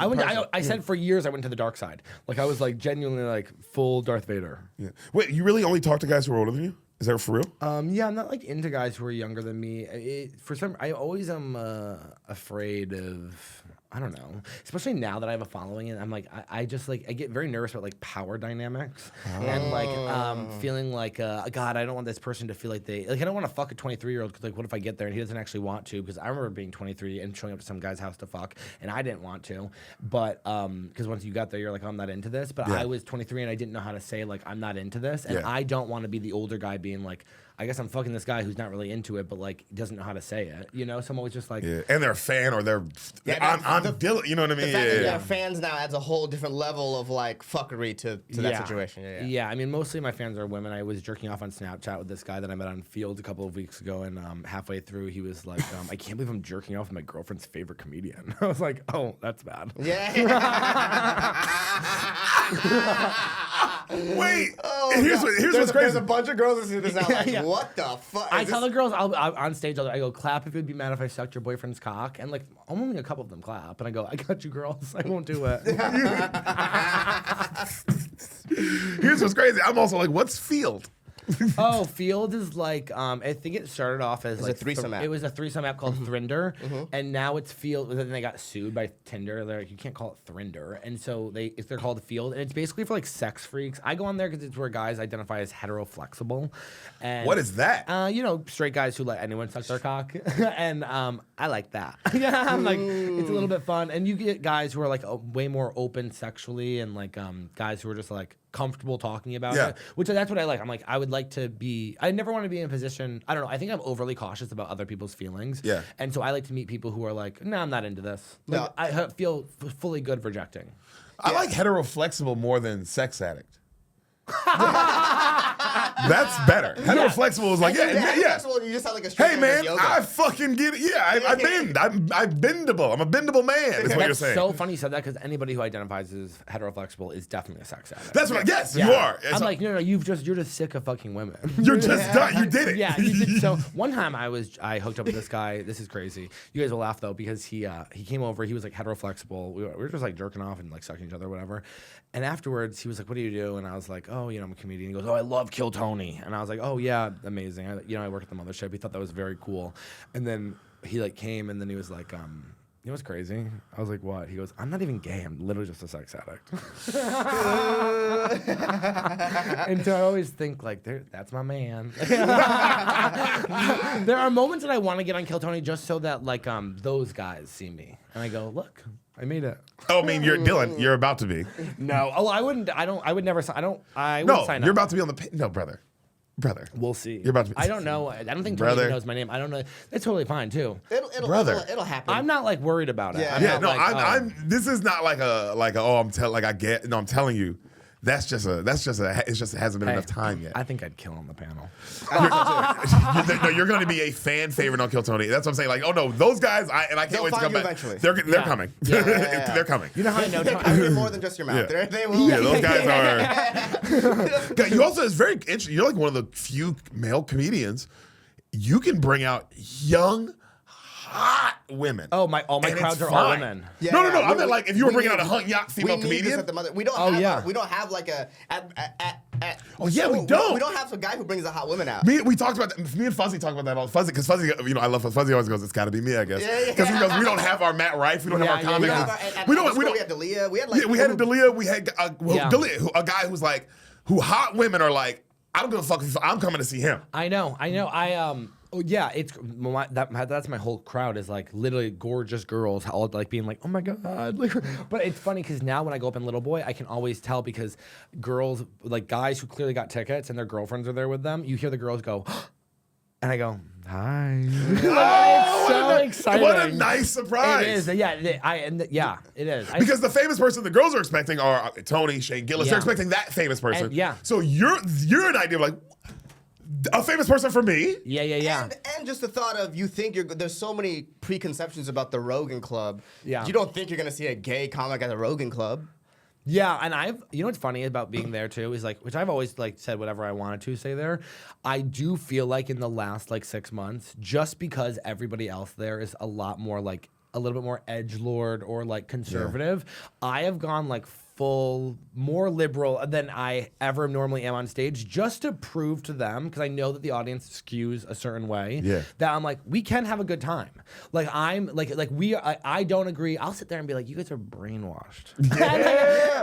I said for years I went to the dark side. Like I was like genuinely like full Darth Vader. Yeah. Wait, you really only talk to guys who are older than you? Is that for real? Yeah, I'm not like into guys who are younger than me. I always am afraid of. I don't know. Especially now that I have a following, and I'm like, I just like I get very nervous about like power dynamics and like feeling like God, I don't want this person to feel like I don't want to fuck a 23-year-old because like what if I get there and he doesn't actually want to? Because I remember being 23 and showing up to some guy's house to fuck, and I didn't want to, but because once you got there, you're like, I'm not into this. But I was 23 and I didn't know how to say like I'm not into this, and I don't want to be the older guy being like, I guess I'm fucking this guy who's not really into it, but like doesn't know how to say it, you know. So I'm always just like, Yeah, and they're a fan or they're on Dylan. You know what I mean? The fact that they're fans now adds a whole different level of like fuckery to that situation. Yeah, I mean, mostly my fans are women. I was jerking off on Snapchat with this guy that I met on Field a couple of weeks ago, and halfway through, he was like, I can't believe I'm jerking off with my girlfriend's favorite comedian. I was like, oh, that's bad. Wait, Oh, and here's God. what's crazy. There's a bunch of girls listening to this now. Like, Yeah. what the fuck? I tell the girls on stage, I go, clap if you'd be mad if I sucked your boyfriend's cock. And like, only a couple of them clap. And I go, I got you, girls. I won't do it. Here's what's crazy. I'm also like, what's Field? Oh, Field is like I think it started off as like a threesome app. It was a threesome app called Thrinder, and now it's Field. Then they got sued by Tinder. They're like, you can't call it Thrinder, and so they're called Field, and it's basically for like sex freaks. I go on there because it's where guys identify as hetero-flexible. And What is that? Straight guys who let anyone suck their cock, and I like that. Yeah, I'm like, it's a little bit fun, and you get guys who are like way more open sexually, and like guys who are just like comfortable talking about it, which that's what I like. I'm like, I would like to be, I never want to be in a position, I don't know, I think I'm overly cautious about other people's feelings. Yeah. And so I like to meet people who are like, no, I'm not into this. Like, No. I feel fully good rejecting. I like hetero flexible more than sex addict. That's better. Hetero flexible is like, yeah. You just sound like a straight Hey man man, does yoga. I fucking get it. Yeah, I bend. I'm bendable. I'm a bendable man. Is what you're That's saying. so funny you said that because anybody who identifies as hetero-flexible is definitely a sex addict. That's what. Yes, Yeah. you are. I'm like, no, you're just sick of fucking women. You're just done. You did it. Yeah, you did. So one time I hooked up with this guy. This is crazy. You guys will laugh though because he came over. He was like hetero-flexible. We were just like jerking off and like sucking each other, or whatever. And afterwards, he was like, "What do you do?" And I was like, "Oh, I'm a comedian." He goes, "Oh, I love Kill Tony." And I was like, "Oh yeah, amazing." I work at the mothership. He thought that was very cool. And then he like came and then he was like, "You know what's crazy?" I was like, "What?" He goes, "I'm not even gay. I'm literally just a sex addict." And so I always think like, that's my man. There are moments that I want to get on Kill Tony just so that like those guys see me and I go, "Look, I made it." Oh, I mean, you're Dylan. You're about to be. No, I wouldn't. I would never. I wouldn't No, sign you're up. about to be on the. No, brother. We'll see. You're about to be. I don't know. I don't think Tony Brother. even knows my name. I don't know. It's totally fine too. It'll happen. I'm not like worried about it. Yeah. I'm Yeah, not no, like, I'm. This is not like a. Oh, I'm telling. Like I get. No, I'm telling you. It's just it hasn't been enough time yet. I think I'd kill on the panel. You're going to be a fan favorite on Kill Tony. That's what I'm saying. Like, oh no, those guys, I can't They'll wait to find come you back. eventually. They're coming. They're coming. You know how I know? I mean, more than just your mouth. Yeah. They will. Yeah, those guys are. God, you also, it's very interesting. You're like one of the few male comedians. You can bring out young, hot women. Oh, all my and crowds it's are all fine. women. Yeah, No. yeah. I meant like if you were We bringing need- out a hot, young female we need this comedian. at the mother. We don't Oh, have. yeah. We don't have like a. Oh, yeah, we school, don't. We don't have a guy who brings a hot woman out. We talked about that. Me and Fuzzy talked about that all. Fuzzy, because Fuzzy, I love Fuzzy. Always goes, it's got to be me, I guess. Yeah. Because he goes, we don't have our Matt Rife. We don't have our Yeah, comic. yeah. We don't. We had Dalia. We had like. Yeah, we had a Dalia. We had Yeah. Dalia, a guy who's like, who hot women are like, I don't give a fuck. I'm coming to see him. I know. Oh yeah, that's my whole crowd is like literally gorgeous girls, all like being like, oh my god. But it's funny because now when I go up in Little Boy, I can always tell because girls, like guys who clearly got tickets and their girlfriends are there with them, you hear the girls go, and I go, hi. It's so exciting. What a nice surprise. It is. Yeah. It is. Because the famous person the girls are expecting are Tony, Shane Gillis. Yeah. They're expecting that famous person. And- yeah. So you're an idea of like a famous person for me. Yeah. And just the thought of you think there's so many preconceptions about the Rogan Club. Yeah. You don't think you're gonna see a gay comic at the Rogan Club. Yeah, and you know what's funny about being there too is like, which I've always like said whatever I wanted to say there. I do feel like in the last like 6 months, just because everybody else there is a lot more like a little bit more edgelord or like conservative, I have gone like full more liberal than I ever normally am on stage, just to prove to them, because I know that the audience skews a certain way. Yeah. That I'm like, we can have a good time. Like I'm like I don't agree. I'll sit there and be like, you guys are brainwashed,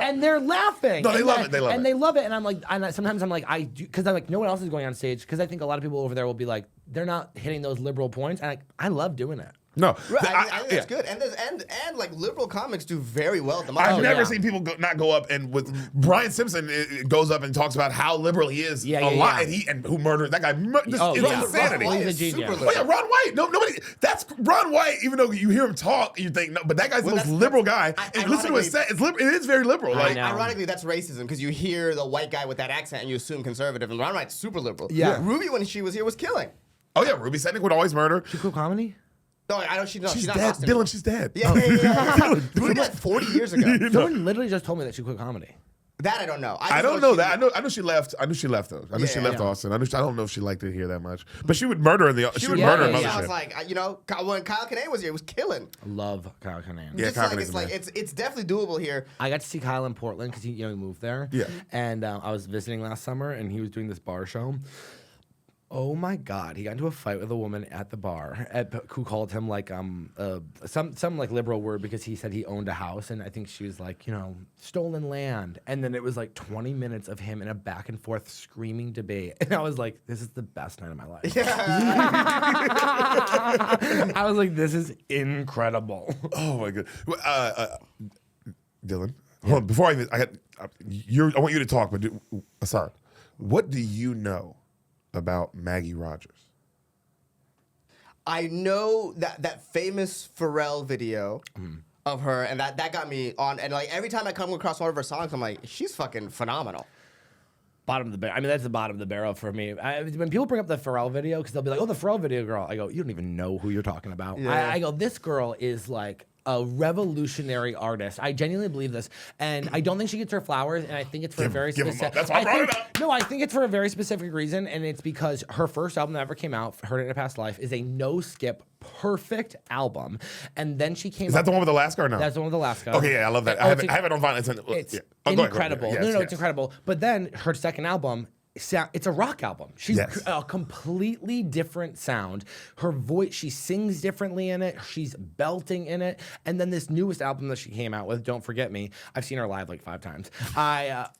and they're laughing. No, they And love then- it. They love and it. they love it. And I'm like, sometimes I'm like, I do, because I'm like, no one else is going on stage, because I think a lot of people over there will be like, they're not hitting those liberal points, and I love doing it. No, Right, I think yeah. that's good. And like liberal comics do very well at the I've moment. never yeah. seen people not go up and with Brian Simpson goes up and talks about how liberal he is Yeah, a yeah, lot, yeah. and who murdered that guy. Just Oh, it's yeah. insanity. Ron White is He's a genius. super Oh yeah, liberal. Ron White. Nobody. That's Ron White. Even though you hear him talk, you think no, but that guy's the most that's- liberal guy. I- And listen to his set. It is very liberal. I Like know. Ironically, that's racism because you hear the white guy with that accent and you assume conservative, and Ron White's super liberal. Yeah. Ruby when she was here was killing. oh yeah, Ruby Sedgwick would always murder. Cool comedy. No, I don't. She's She's not dead. Boston. Dylan, she's dead. Yeah. Ruby died 40 years ago. Someone literally just told me that she quit comedy. That I don't know. I don't know that. I know she left. I knew she left though. I knew she Yeah. left Austin. I don't know if she liked it here that much. But she would murder in the. She would yeah, murder in yeah, Mothership. yeah. I was like, when Kyle Kinane was here, it was killing. Love Kyle Kinane. Yeah, Just Kyle like, Kinane's it's a like man. it's definitely doable here. I got to see Kyle in Portland because he moved there. Yeah. And I was visiting last summer, and he was doing this bar show. Oh my God! He got into a fight with a woman at the bar who called him like some like liberal word because he said he owned a house, and I think she was like, stolen land. And then it was like 20 minutes of him in a back and forth screaming debate, and I was like, this is the best night of my life. I was like, this is incredible. Oh my god, Dylan. Hold on, before I want you to talk, but Ehsan, what do you know about Maggie Rogers? I know that famous Pharrell video of her, and that got me on. And like every time I come across one of her songs, I'm like, she's fucking phenomenal. Bottom of the barrel. I mean, that's the bottom of the barrel for me. When people bring up the Pharrell video, because they'll be like, oh, the Pharrell video girl. I go, you don't even know who you're talking about. Yeah. I go, this girl is like a revolutionary artist. I genuinely believe this. And I don't think she gets her flowers, and I think it's for a very give 'em specific... up. That's why I brought it up. No, I think it's for a very specific reason, and it's because her first album that ever came out, Heard It in a Past Life, is a no-skip, perfect album. And then she came Is that the one with Alaska or no? That's the one with Alaska. Okay, yeah, I love that. I have it on vinyl. It's yeah. Oh, go ahead, go ahead. incredible. Yes, No, yes. it's incredible. But then her second album, it's a rock album. She's Yes. a completely different sound. Her voice, she sings differently in it. She's belting in it. And then this newest album that she came out with, Don't Forget Me, I've seen her live like 5 times,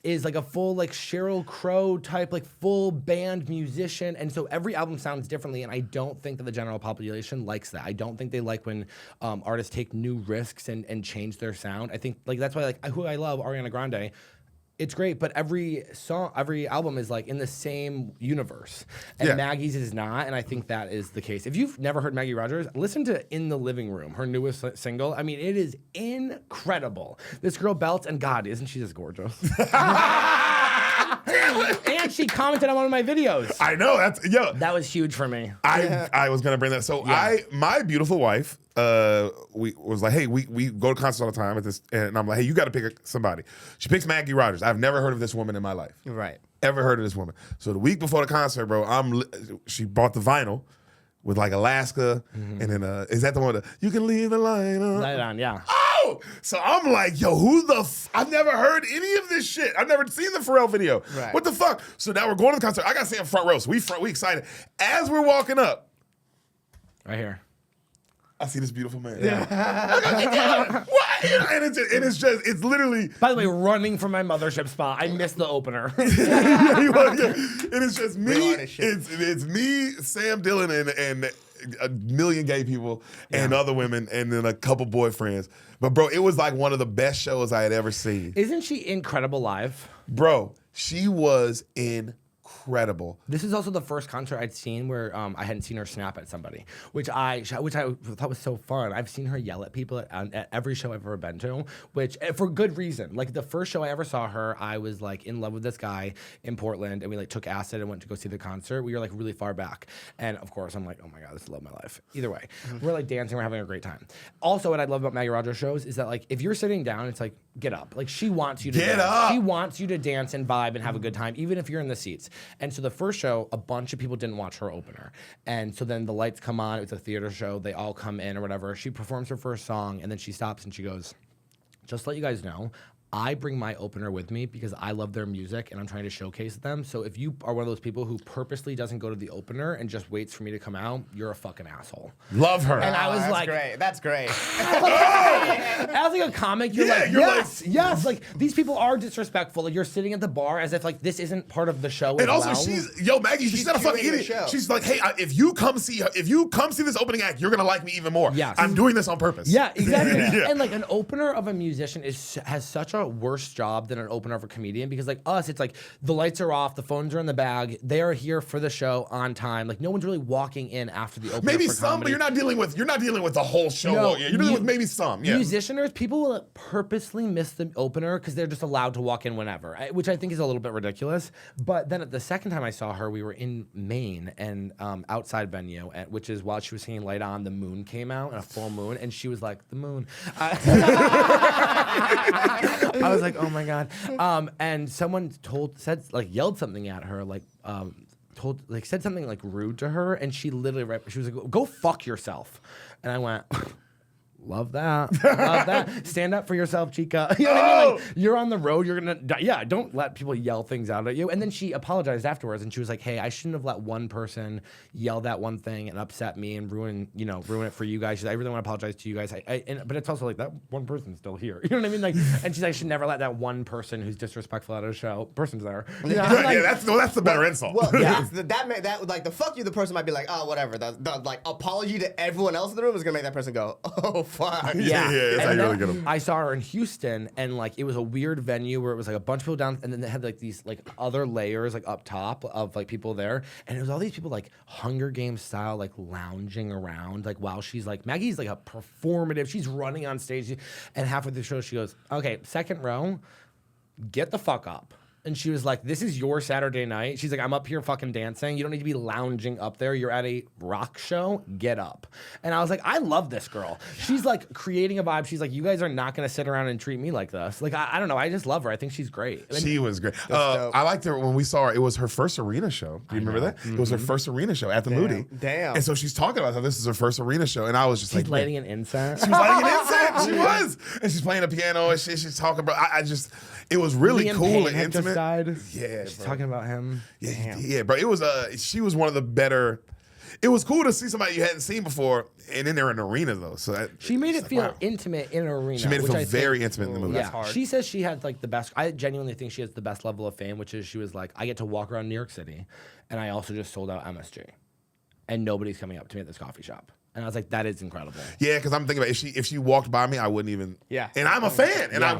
is like a full like Sheryl Crow type, like full band musician. And so every album sounds differently. And I don't think that the general population likes that. I don't think they like when artists take new risks and change their sound. I think like that's why like who I love, Ariana Grande, It's great, but every album is like in the same universe, and Maggie's is not, and I think that is the case. If you've never heard Maggie Rogers, listen to "In the Living Room," her newest single. I mean, it is incredible. This girl belts, and God, isn't she just gorgeous? And she commented on one of my videos. I know That was huge for me. I was gonna bring that. So my beautiful wife, we was like, hey, we go to concerts all the time at this, and I'm like, hey, you got to pick somebody. She picks Maggie Rogers. I've never heard of this woman in my life. Right. Ever heard of this woman? So the week before the concert, bro, she bought the vinyl with like Alaska, and then is that the one that you can leave the light on? Light on, yeah. Oh, so I'm like, yo, I've never heard any of this shit. I've never seen the Pharrell video. Right. What the fuck? So now we're going to the concert. I gotta sit in front row. So we excited. As we're walking up, Right here. I see this beautiful man. Yeah. What? And it's literally. By the way, running from my mothership spot. I missed the opener. It is just me. Real honest shit. It's me, Sam Dillon, and a million gay people and other women, and then a couple boyfriends. But bro, it was like one of the best shows I had ever seen. Isn't she incredible live? Bro, she was incredible. This is also the first concert I'd seen where I hadn't seen her snap at somebody, which I thought was so fun. I've seen her yell at people at every show I've ever been to, which for good reason. Like the first show I ever saw her, I was like in love with this guy in Portland, and we like took acid and went to go see the concert. We were like really far back, and of course I'm like, oh my god, this is the love of my life. Either way, we're like dancing, we're having a great time. Also, what I love about Maggie Rogers shows is that like if you're sitting down, it's like get up. Like she wants you to Get dance. up. She wants you to dance and vibe and have a good time, even if you're in the seats. And so the first show, a bunch of people didn't watch her opener. And so then the lights come on, it's a theater show, they all come in or whatever. She performs her first song, and then she stops and she goes, just to let you guys know, I bring my opener with me because I love their music and I'm trying to showcase them. So if you are one of those people who purposely doesn't go to the opener and just waits for me to come out, you're a fucking asshole. Love her. And I was That's like, great. That's great. as like a comic, you're like, you're yes, like these people are disrespectful. Like you're sitting at the bar as if like this isn't part of the show. And as also, well. Maggie, she's not a fucking curating the idiot. show. She's like, hey, if you come see this opening act, you're gonna like me even more. Yes. I'm doing this on purpose. Yeah, exactly. Yeah. And like an opener of a musician has such a worse job than an opener of a comedian, because like us, it's like the lights are off, the phones are in the bag, they are here for the show on time. Like no one's really walking in after the opener. Maybe for some, comedy. but you're not dealing with the whole show. No, You're dealing with maybe some. Yeah. Musicianers, people will purposely miss the opener because they're just allowed to walk in whenever, which I think is a little bit ridiculous. But then at the second time I saw her, we were in Maine and outside venue, which is while she was singing Light On, the moon came out, and a full moon, and she was like, the moon. I was like, oh my God. And someone yelled something at her, said something like rude to her, and she literally, she was like, go fuck yourself. And I went, love that. Love that. Stand up for yourself, chica. You know what I mean? Like, you're on the road. You're going to die. Yeah, don't let people yell things out at you. And then she apologized afterwards, and she was like, hey, I shouldn't have let one person yell that one thing and upset me and ruin it for you guys. She's like, I really want to apologize to you guys. But it's also like, that one person's still here. You know what I mean? Like, and she's like, I should never let that one person who's disrespectful at a show, person's there. You know? Yeah, that's the better insult. Well, yeah, that like the fuck you, the person might be like, oh, whatever. The like apology to everyone else in the room is gonna make that person go, oh, fuck. Yeah, it's how you really get them. I saw her in Houston, and like it was a weird venue where it was like a bunch of people down, and then they had like these like other layers like up top of like people there, and it was all these people like Hunger Games style, like lounging around, like while she's like, Maggie's like a performative, she's running on stage, and halfway through the show she goes, okay, second row, get the fuck up. And she was like, this is your Saturday night. She's like, I'm up here fucking dancing. You don't need to be lounging up there. You're at a rock show. Get up. And I was like, I love this girl. She's like creating a vibe. She's like, you guys are not going to sit around and treat me like this. Like, I don't know. I just love her. I think she's great. She was great. dope. I liked her when we saw her. It was her first arena show. Do you remember that? It was her first arena show at the Moody. Damn. And so she's talking about how this is her first arena show. And I was just She's like, lighting an incense. she was lighting an incense. She was. And she's playing the piano and shit. She's talking about, it was really Liam cool Payne and had just intimate. died. Yeah, She's bro. talking about him. Yeah, bro. It was she was one of the better. It was cool to see somebody you hadn't seen before, and then they're in an arena though. So She made it like, feel wow. intimate in an arena. She made it which feel I very think, intimate in the movie. Yeah, hard. she says she had like the best. I genuinely think she has the best level of fame, which is she was like, I get to walk around New York City, and I also just sold out MSG, and nobody's coming up to me at this coffee shop. And I was like, that is incredible. Yeah, because I'm thinking about if she walked by me, I wouldn't even. Yeah. And I'm a fan, and Yeah.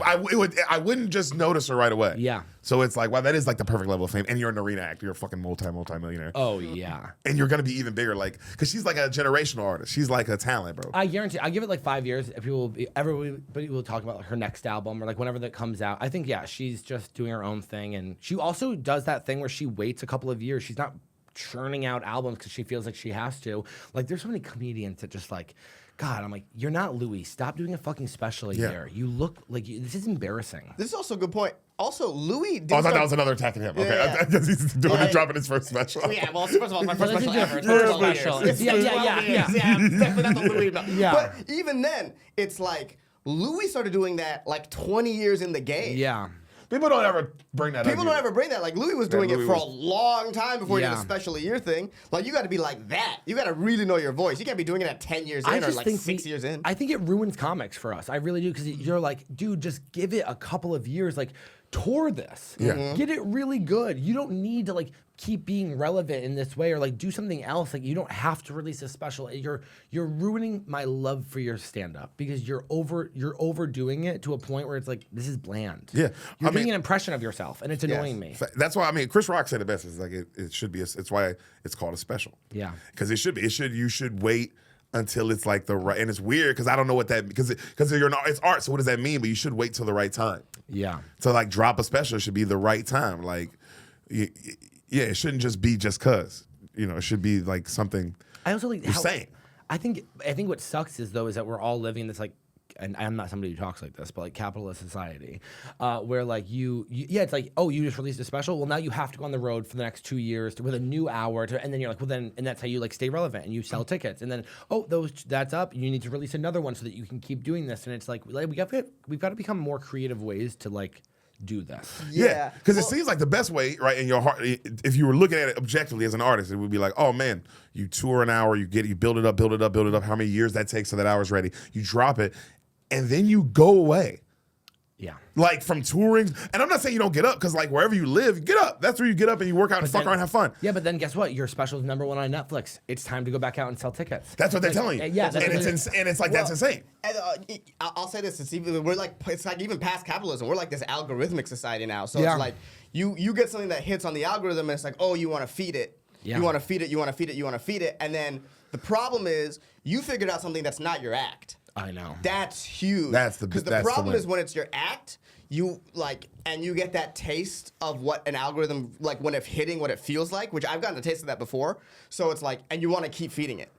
I wouldn't just notice her right away. Yeah. So it's like, wow, that is like the perfect level of fame. And you're an arena actor. You're a fucking multi-millionaire. Oh, yeah. And you're gonna be even bigger, like, because she's like a generational artist. She's like a talent, bro. I guarantee, I give it like 5 years. Everybody will talk about her next album or like whenever that comes out. I think, yeah, she's just doing her own thing. And she also does that thing where she waits a couple of years. She's not churning out albums because she feels like she has to. Like, there's so many comedians that just like, God, I'm like, you're not Louis. Stop doing a fucking special a year. You look like this is embarrassing. This is also a good point. Also, Louis did I thought that was another attack on him. Okay, Yeah. because he's dropping his first special. Yeah, well, first of all, it's my first But special this is ever. It's your been first 12 special. years. It's Yeah, been yeah, 12 yeah, years. yeah. I'm definitely not the Louis. Yeah. But even then, it's like Louis started doing that like 20 years in the game. Yeah. People don't ever bring that up. People don't ever bring that. Like, Louis was doing Louis it for was- a long time before he did Yeah. the special a year thing. Like, you got to be like that. You got to really know your voice. You can't be doing it at 10 years in or like 6 years in. I think it ruins comics for us. I really do, because you're like, dude, just give it a couple of years. Like, tour this. Yeah. Get it really good. You don't need to like keep being relevant in this way or like do something else. Like, you don't have to release a special. You're ruining my love for your stand-up because you're overdoing it to a point where it's like, this is bland. Yeah. You're I doing mean- an impression of yourself, and it's annoying me. That's why, I mean, Chris Rock said it best. It's like it should be. It's why it's called a special. Yeah. Because it should be. You should wait until it's like the right. And it's weird because I don't know what that because it's art. So what does that mean? But you should wait till the right time. Yeah. So like drop a special should be the right time. Like, yeah, it shouldn't just be just cause. It should be like something. I also like you're how, saying. I think what sucks is that we're all living in this like, and I'm not somebody who talks like this, but like capitalist society, where like it's like, oh, you just released a special. Well, now you have to go on the road for the next 2 years with a new hour, and then you're like, well, then, and that's how you like stay relevant and you sell tickets, and then that's up. You need to release another one so that you can keep doing this, and it's like we've got to become more creative ways to like do this. Yeah, because it seems like the best way, right, in your heart, if you were looking at it objectively as an artist, it would be like, oh man, you tour an hour, you build it up, how many years that takes so that hour's ready, you drop it, and then you go away. Yeah. Like from touring, and I'm not saying you don't get up, because like wherever you live, get up. That's where you get up and you work out and fuck around and have fun. Yeah, but then guess what? Your special is #1 on Netflix. It's time to go back out and sell tickets. That's what they're telling you. Yeah, and it's like that's insane. And, I'll say this: it's like even past capitalism. We're like this algorithmic society now. So Yeah. it's like you get something that hits on the algorithm, and it's like, oh, you want to feed it. Yeah. You want to feed it. You want to feed it. You want to feed it. And then the problem is you figured out something that's not your act. I know. That's huge. That's the because the that's the problem win. is when it's your act. You like, and you get that taste of what an algorithm like when it's hitting, what it feels like. Which I've gotten a taste of that before. So it's like, and you want to keep feeding it.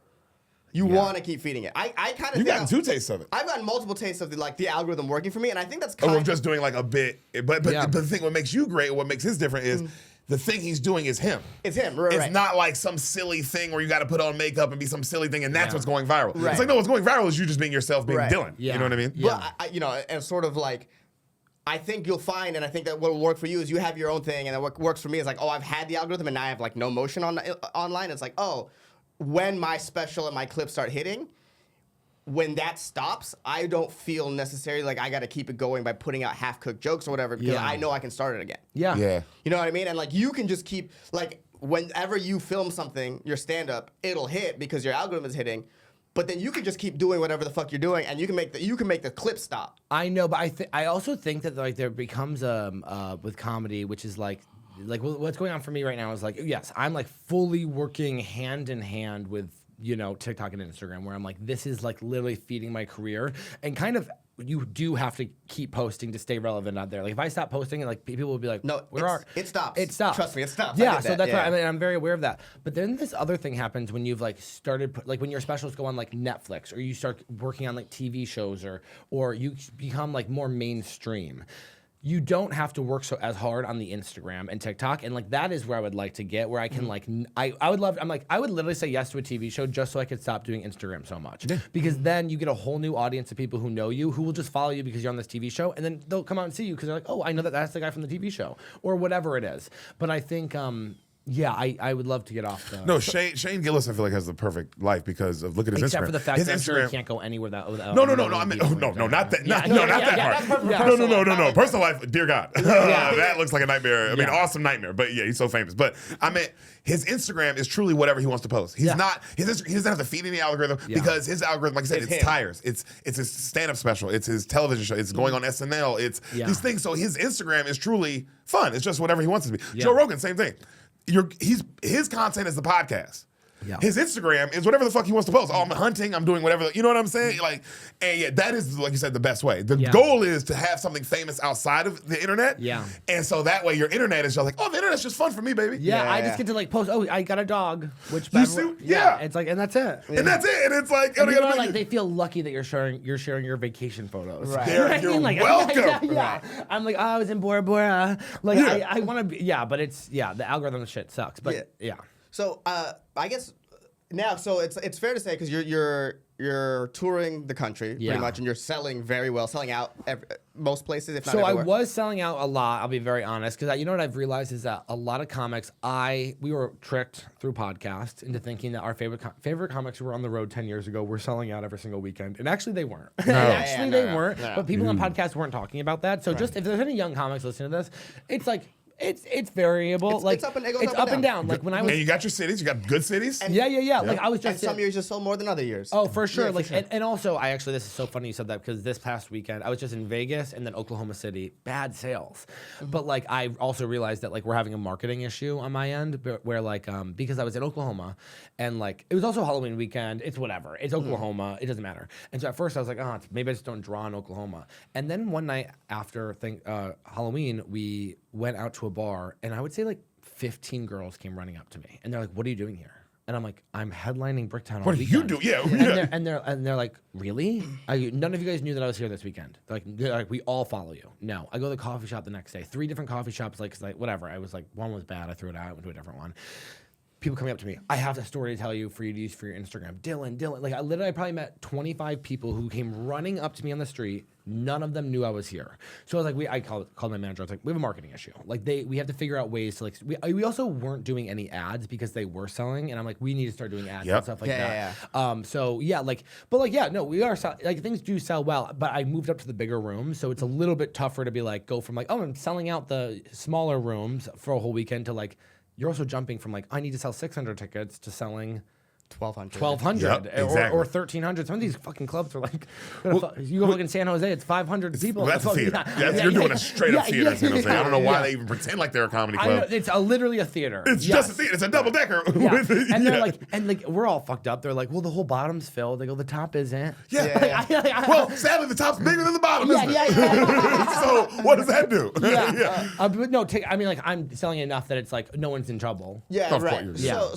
You want to keep feeding it. I kind of You've gotten 2 tastes of it. I've gotten multiple tastes of the algorithm working for me, and I think that's Or kind of just doing like a bit. But Yeah. the thing, what makes you great, what makes his different is the thing he's doing is him. It's him, right? It's not like some silly thing where you got to put on makeup and be some silly thing, and that's Yeah. what's going viral. Right. It's like, no, what's going viral is you just being yourself, being Right. Dylan. Yeah. You know what I mean? Yeah. But and sort of like, I think you'll find, and I think that what will work for you is you have your own thing, and then what works for me is like, oh, I've had the algorithm, and now I have like no motion online. It's like, oh, when my special and my clips start hitting. When that stops, I don't feel necessarily like I got to keep it going by putting out half-cooked jokes or whatever because Yeah. I know I can start it again. Yeah. Yeah. You know what I mean? And like you can just keep like whenever you film something, your stand-up, it'll hit because your algorithm is hitting. But then you can just keep doing whatever the fuck you're doing, and you can make the clip stop. I know, but I also think that like there becomes with comedy, which is like what's going on for me right now is like, yes, I'm like fully working hand in hand with TikTok and Instagram, where I'm like, this is like literally feeding my career, and kind of you do have to keep posting to stay relevant out there. Like if I stop posting, and like people will be like, No, it stops. It stops. Trust me, it stops. I Yeah, did so that, that's yeah. why I'm very aware of that. But then this other thing happens when you've like started, like when your specials go on like Netflix, or you start working on like TV shows, or you become like more mainstream. You don't have to work as hard on the Instagram and TikTok, and like that is where I would like to get, where I can like I would literally say yes to a TV show just so I could stop doing Instagram so much, because then you get a whole new audience of people who know you, who will just follow you because you're on this TV show, and then they'll come out and see you because they're like, oh, I know that's the guy from the TV show or whatever it is. But I think Yeah, I would love to get off the. No, Shane Gillis, I feel like has the perfect life because of look at his Except Instagram. for the fact his that I'm sure Instagram. he can't go anywhere without. No, I mean, not that. Yeah, Not yeah, that part. No. Personal life, dear God, that looks like a nightmare. I mean, awesome nightmare. But yeah, he's so famous. But I mean, his Instagram is truly whatever he wants to post. He's not. He doesn't have to feed any algorithm because his algorithm, like I said, it's tires. It's his stand-up special. It's his television show. It's going on SNL. It's these things. So his Instagram is truly fun. It's just whatever he wants it to be. Yeah. Joe Rogan, same thing. His content is the podcast. Yeah. His Instagram is whatever the fuck he wants to post. Oh, I'm hunting. I'm doing whatever. You know what I'm saying? Like, and yeah, that is, like you said, the best way. The goal is to have something famous outside of the internet. Yeah. And so that way your internet is just like, oh, the internet's just fun for me, baby. Yeah, I just get to like post. Oh, I got a dog. Which You see? Yeah. it's like, and that's it. And that's it. And it's like, And oh, people are like, they feel lucky that you're sharing your vacation photos. Right. You know what I You're mean? Like, welcome. Yeah. I'm like, oh, I was in Bora Bora. Like, I want to be. Yeah, but it's the algorithm shit sucks. But yeah. So I guess now, so it's fair to say because you're touring the country Yeah. pretty much, and you're selling very well, selling out most places, if not So everywhere. I was selling out a lot. I'll be very honest, because you know what I've realized is that a lot of comics, we were tricked through podcasts into thinking that our favorite comics who were on the road 10 years ago were selling out every single weekend, and actually they weren't. Actually they weren't. No. But people on podcasts weren't talking about that. So just if there's any young comics listening to this, it's like. It's variable. It's up and- it goes it's up and down. Like when I was. And you got your cities. You got good cities. Yeah. Like I was and just. some years you sell more than other years. Oh, for sure. Yeah, for like, sure. And also, this is so funny you said that because this past weekend I was just in Vegas and then Oklahoma City, bad sales. But like, I also realized that like we're having a marketing issue on my end where like, because I was in Oklahoma and like, it was also Halloween weekend. It's whatever. It's Oklahoma. It doesn't matter. And so at first I was like, maybe I just don't draw in Oklahoma. And then one night after Halloween, we went out to a bar and I would say like 15 girls came running up to me and they're like, "What are you doing here?" And I'm like, "I'm headlining Bricktown all What do you weekend." do? Yeah. And they're like, "Really? None of you guys knew that I was here this weekend." They're like, "We all follow you." No, I go to the coffee shop the next day. 3 different coffee shops, like whatever. I was like, one was bad. I threw it out. I went to a different one. People coming up to me, "I have a story to tell you for you to use for your Instagram." Dylan. Like I probably met 25 people who came running up to me on the street. None of them knew I was here. So I was like, I called my manager. I was like, "We have a marketing issue. Like we have to figure out ways to like." We also weren't doing any ads because they were selling, and I'm like, we need to start doing ads and stuff like that. We are like things do sell well, but I moved up to the bigger rooms, so it's a little bit tougher to be like go from like, oh, I'm selling out the smaller rooms for a whole weekend to like. You're also jumping from like, I need to sell 600 tickets to selling 1,200 Yep, exactly. or 1,300. Some of these fucking clubs are like, you go look in San Jose, it's 500 people. Well, that's a theater. You're doing a straight up theater in San Jose. I don't know why they even pretend like they're a comedy club. It's literally a theater. It's just a theater. It's a double decker. Yeah. And they're like, we're all fucked up. They're like, well, the whole bottom's filled. They go, the top isn't. Yeah. Well, sadly, the top's bigger than the bottom, isn't it? Yeah. So what does that do? But no, I'm selling enough that it's like no one's in trouble. Yeah, Of right. course. Yeah.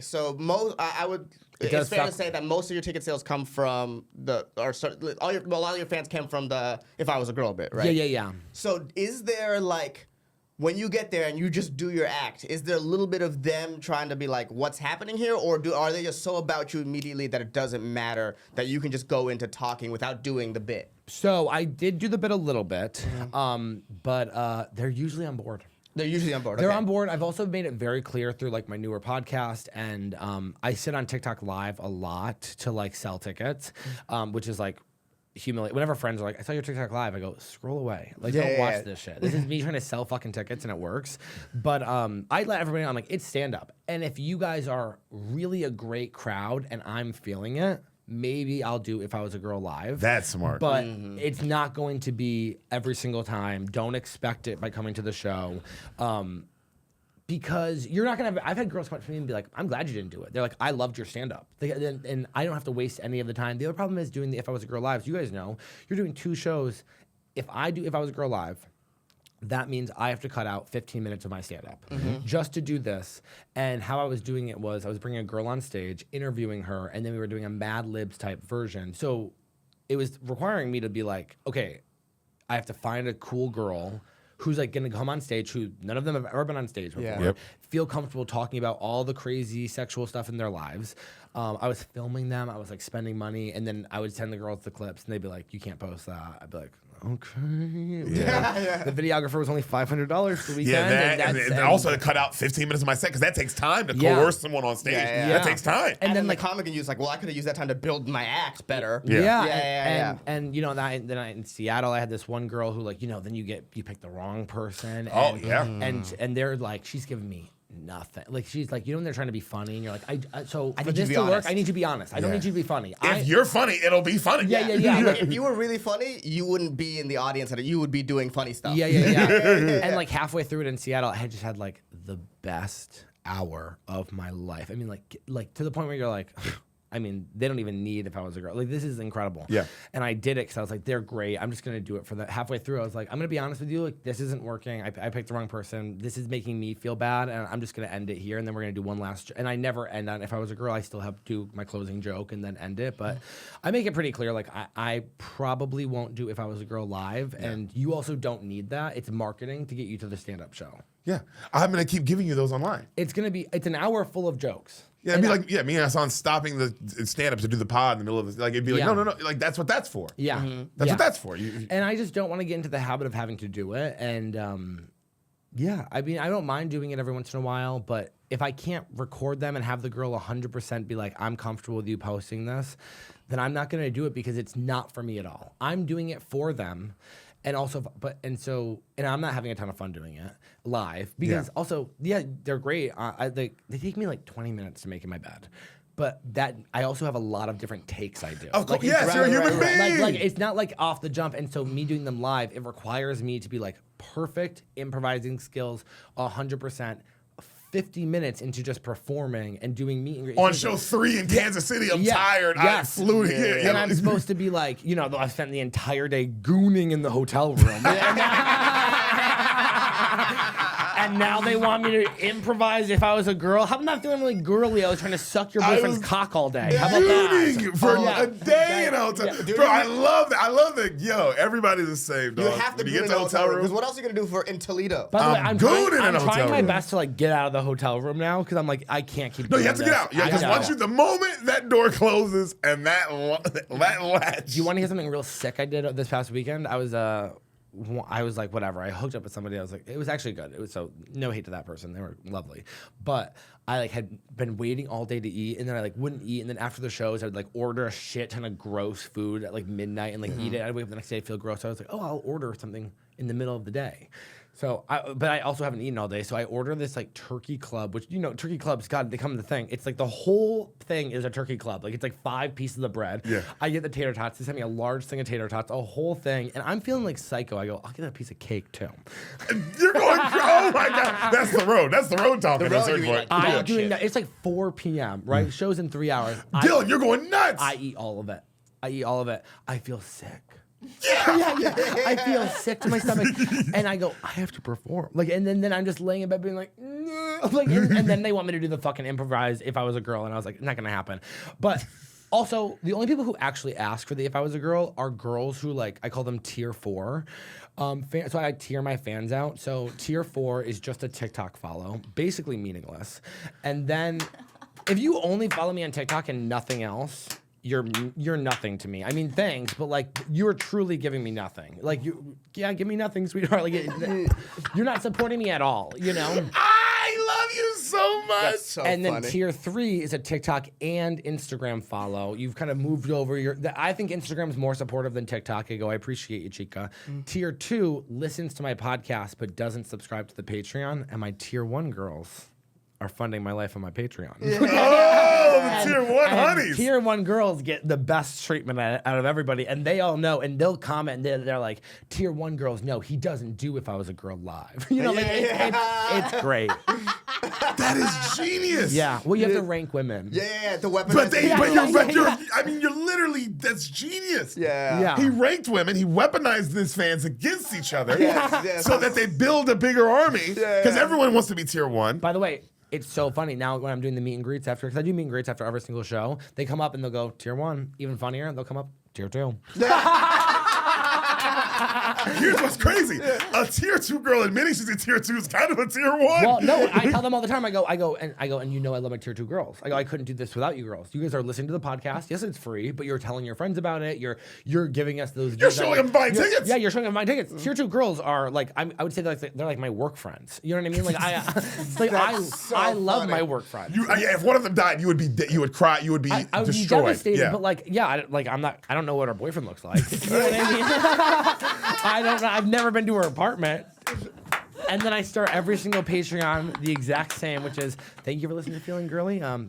So most I would. It's fair to say that most of your ticket sales come from a lot of your fans came from the If I Was a Girl bit, right? Yeah. So is there like, when you get there and you just do your act, is there a little bit of them trying to be like, what's happening here? Or are they just so about you immediately that it doesn't matter, that you can just go into talking without doing the bit? So I did do the bit a little bit, but they're usually on board. They're usually on board. They're okay. on board. I've also made it very clear through like my newer podcast, and I sit on TikTok Live a lot to like sell tickets, which is like humiliate. Whenever friends are like, "I saw your TikTok Live," I go, "Scroll away. Like, don't watch this shit. This is me trying to sell fucking tickets, and it works." But I let everybody know, I'm like, it's stand up, and if you guys are really a great crowd and I'm feeling it, maybe I'll do If I Was a Girl live. That's smart. But it's not going to be every single time. Don't expect it by coming to the show. Because you're not going to have... I've had girls come up to me and be like, "I'm glad you didn't do it." They're like, "I loved your stand-up." And I don't have to waste any of the time. The other problem is doing the If I Was a Girl lives. You guys know, you're doing 2 shows. If I do If I Was a Girl live, that means I have to cut out 15 minutes of my stand-up just to do this. And how I was doing it was I was bringing a girl on stage, interviewing her, and then we were doing a Mad Libs type version. So it was requiring me to be like, okay, I have to find a cool girl who's like gonna come on stage, who none of them have ever been on stage before, feel comfortable talking about all the crazy sexual stuff in their lives. I was filming them, I was like spending money, and then I would send the girls the clips, and they'd be like, "You can't post that." I'd be like, okay. Yeah. The videographer was only $500 for the weekend. Yeah, and also to cut out 15 minutes of my set because that takes time to coerce someone on stage. That takes time. And then the comic can use like, well, I could have used that time to build my act better. And you know, then in Seattle, I had this one girl who like, you know, then you pick the wrong person. And they're like, she's giving me nothing. Like she's like, you know, when they're trying to be funny, and you're like, I need this to work, I need you to be honest. I don't need you to be funny. If you're funny, it'll be funny. Yeah. Like, if you were really funny, you wouldn't be in the audience, and you would be doing funny stuff. Yeah. And like halfway through it in Seattle, I had just had like the best hour of my life. I mean, like to the point where you're like, I mean, they don't even need if I was a girl. Like, this is incredible. Yeah. And I did it because I was like, they're great. I'm just going to do it for that. Halfway through, I was like, I'm going to be honest with you. Like, this isn't working. I picked the wrong person. This is making me feel bad. And I'm just going to end it here. And then we're going to do one last. And I never end on, if I was a girl, I still have to do my closing joke and then end it. But I make it pretty clear, like, I probably won't do if I was a girl live. Yeah. And you also don't need that. It's marketing to get you to the stand-up show. Yeah. I'm going to keep giving you those online. It's an hour full of jokes. Yeah, it'd be like, me and Ehsan stopping the stand-ups to do the pod in the middle of it. Like, it'd be like, no. Like, that's what that's for. Yeah. That's what that's for. And I just don't want to get into the habit of having to do it. And, I mean, I don't mind doing it every once in a while, but if I can't record them and have the girl 100% be like, I'm comfortable with you posting this, then I'm not going to do it because it's not for me at all. I'm doing it for them. And also, and I'm not having a ton of fun doing it live because also, they're great. They take me like 20 minutes to make in my bed, but that I also have a lot of different takes I do. Of course, yes, you're a human being. Like it's not like off the jump, and so me doing them live, it requires me to be like perfect improvising skills, 100%. 50 minutes into just performing and doing meet and greet. On show 3 in Kansas City, I'm tired. I flew here. And I'm supposed to be like, you know, I spent the entire day gooning in the hotel room. And now they want me to improvise if I was a girl. How am I not feeling really girly? I was trying to suck your boyfriend's cock all day. How about that? For a day in a hotel. Bro, I love that. I love that. Yo, everybody's the same, dog. You have to get to the hotel room. Because what else are you going to do in Toledo? By the way, I'm trying my best to like get out of the hotel room now because I'm like, I can't keep doing you have to get out. Yeah, because the moment that door closes and that latch. Do you want to hear something real sick I did this past weekend? I was like, whatever. I hooked up with somebody. I was like, it was actually good. It was so no hate to that person. They were lovely. But I like had been waiting all day to eat, and then I like wouldn't eat. And then after the shows, I'd like order a shit ton of gross food at like midnight and like eat it. I'd wake up the next day, I'd feel gross. So I was like, oh, I'll order something in the middle of the day. So, but I also haven't eaten all day. So I order this like turkey club, which, you know, turkey clubs, God, they come in the thing. It's like the whole thing is a turkey club. Like it's like 5 pieces of bread. Yeah. I get the tater tots. They sent me a large thing of tater tots, a whole thing. And I'm feeling like psycho. I go, I'll get a piece of cake too. You're going, oh my God. That's the road. That's the road talking. I'm doing that. It's like 4 p.m., right? Show's in 3 hours. Dylan, you're going nuts. I eat all of it. I feel sick. Yeah. I feel sick to my stomach, and I go, I have to perform. Like, and then I'm just laying in bed being like, and then they want me to do the fucking improvise if I was a girl, and I was like, not gonna happen. But also, the only people who actually ask for the if I was a girl are girls who like I call them tier 4. So I tier my fans out. So tier 4 is just a TikTok follow, basically meaningless. And then if you only follow me on TikTok and nothing else, you're nothing to me. I mean, thanks, but like you're truly giving me nothing. Like give me nothing, sweetheart. Like you're not supporting me at all. You know. I love you so much. That's so and then funny. tier 3 is a TikTok and Instagram follow. You've kind of moved over I think Instagram's more supportive than TikTok. I go, I appreciate you, chica. Tier 2 listens to my podcast but doesn't subscribe to the Patreon, and my tier 1 girls are funding my life on my Patreon. Oh, the tier 1 honeys. Tier 1 girls get the best treatment out of everybody, and they all know, and they'll comment, and they're like, tier 1 girls, no, he doesn't do if I was a girl live. You know, it's great. That is genius. Yeah, well, you have to rank women. Yeah, the weapon. You're literally, that's genius. Yeah. He ranked women, he weaponized his fans against each other Yes. so that they build a bigger army, because everyone wants to be tier 1. By the way, it's so funny now when I'm doing the meet and greets because I do meet and greets after every single show. They come up and they'll go tier 1, even funnier. They'll come up tier 2. Here's what's crazy. A tier 2 girl admitting she's a tier 2 is kind of a tier 1. Well, no, I tell them all the time. I go, and you know I love my tier 2 girls. I go, I couldn't do this without you girls. You guys are listening to the podcast. Yes, it's free, but you're telling your friends about it. You're giving us those. You're showing them buying tickets. Yeah, you're showing them buying tickets. Tier 2 girls are like, I would say they're like my work friends. You know what I mean? Like I love my work friends. If one of them died, you would cry. You would be I would destroyed. be devastated, Yeah. but I don't know what her boyfriend looks like. You know what I mean? I don't know. I've never been to her apartment. And then I start every single Patreon the exact same, which is, thank you for listening to Feeling Girly. To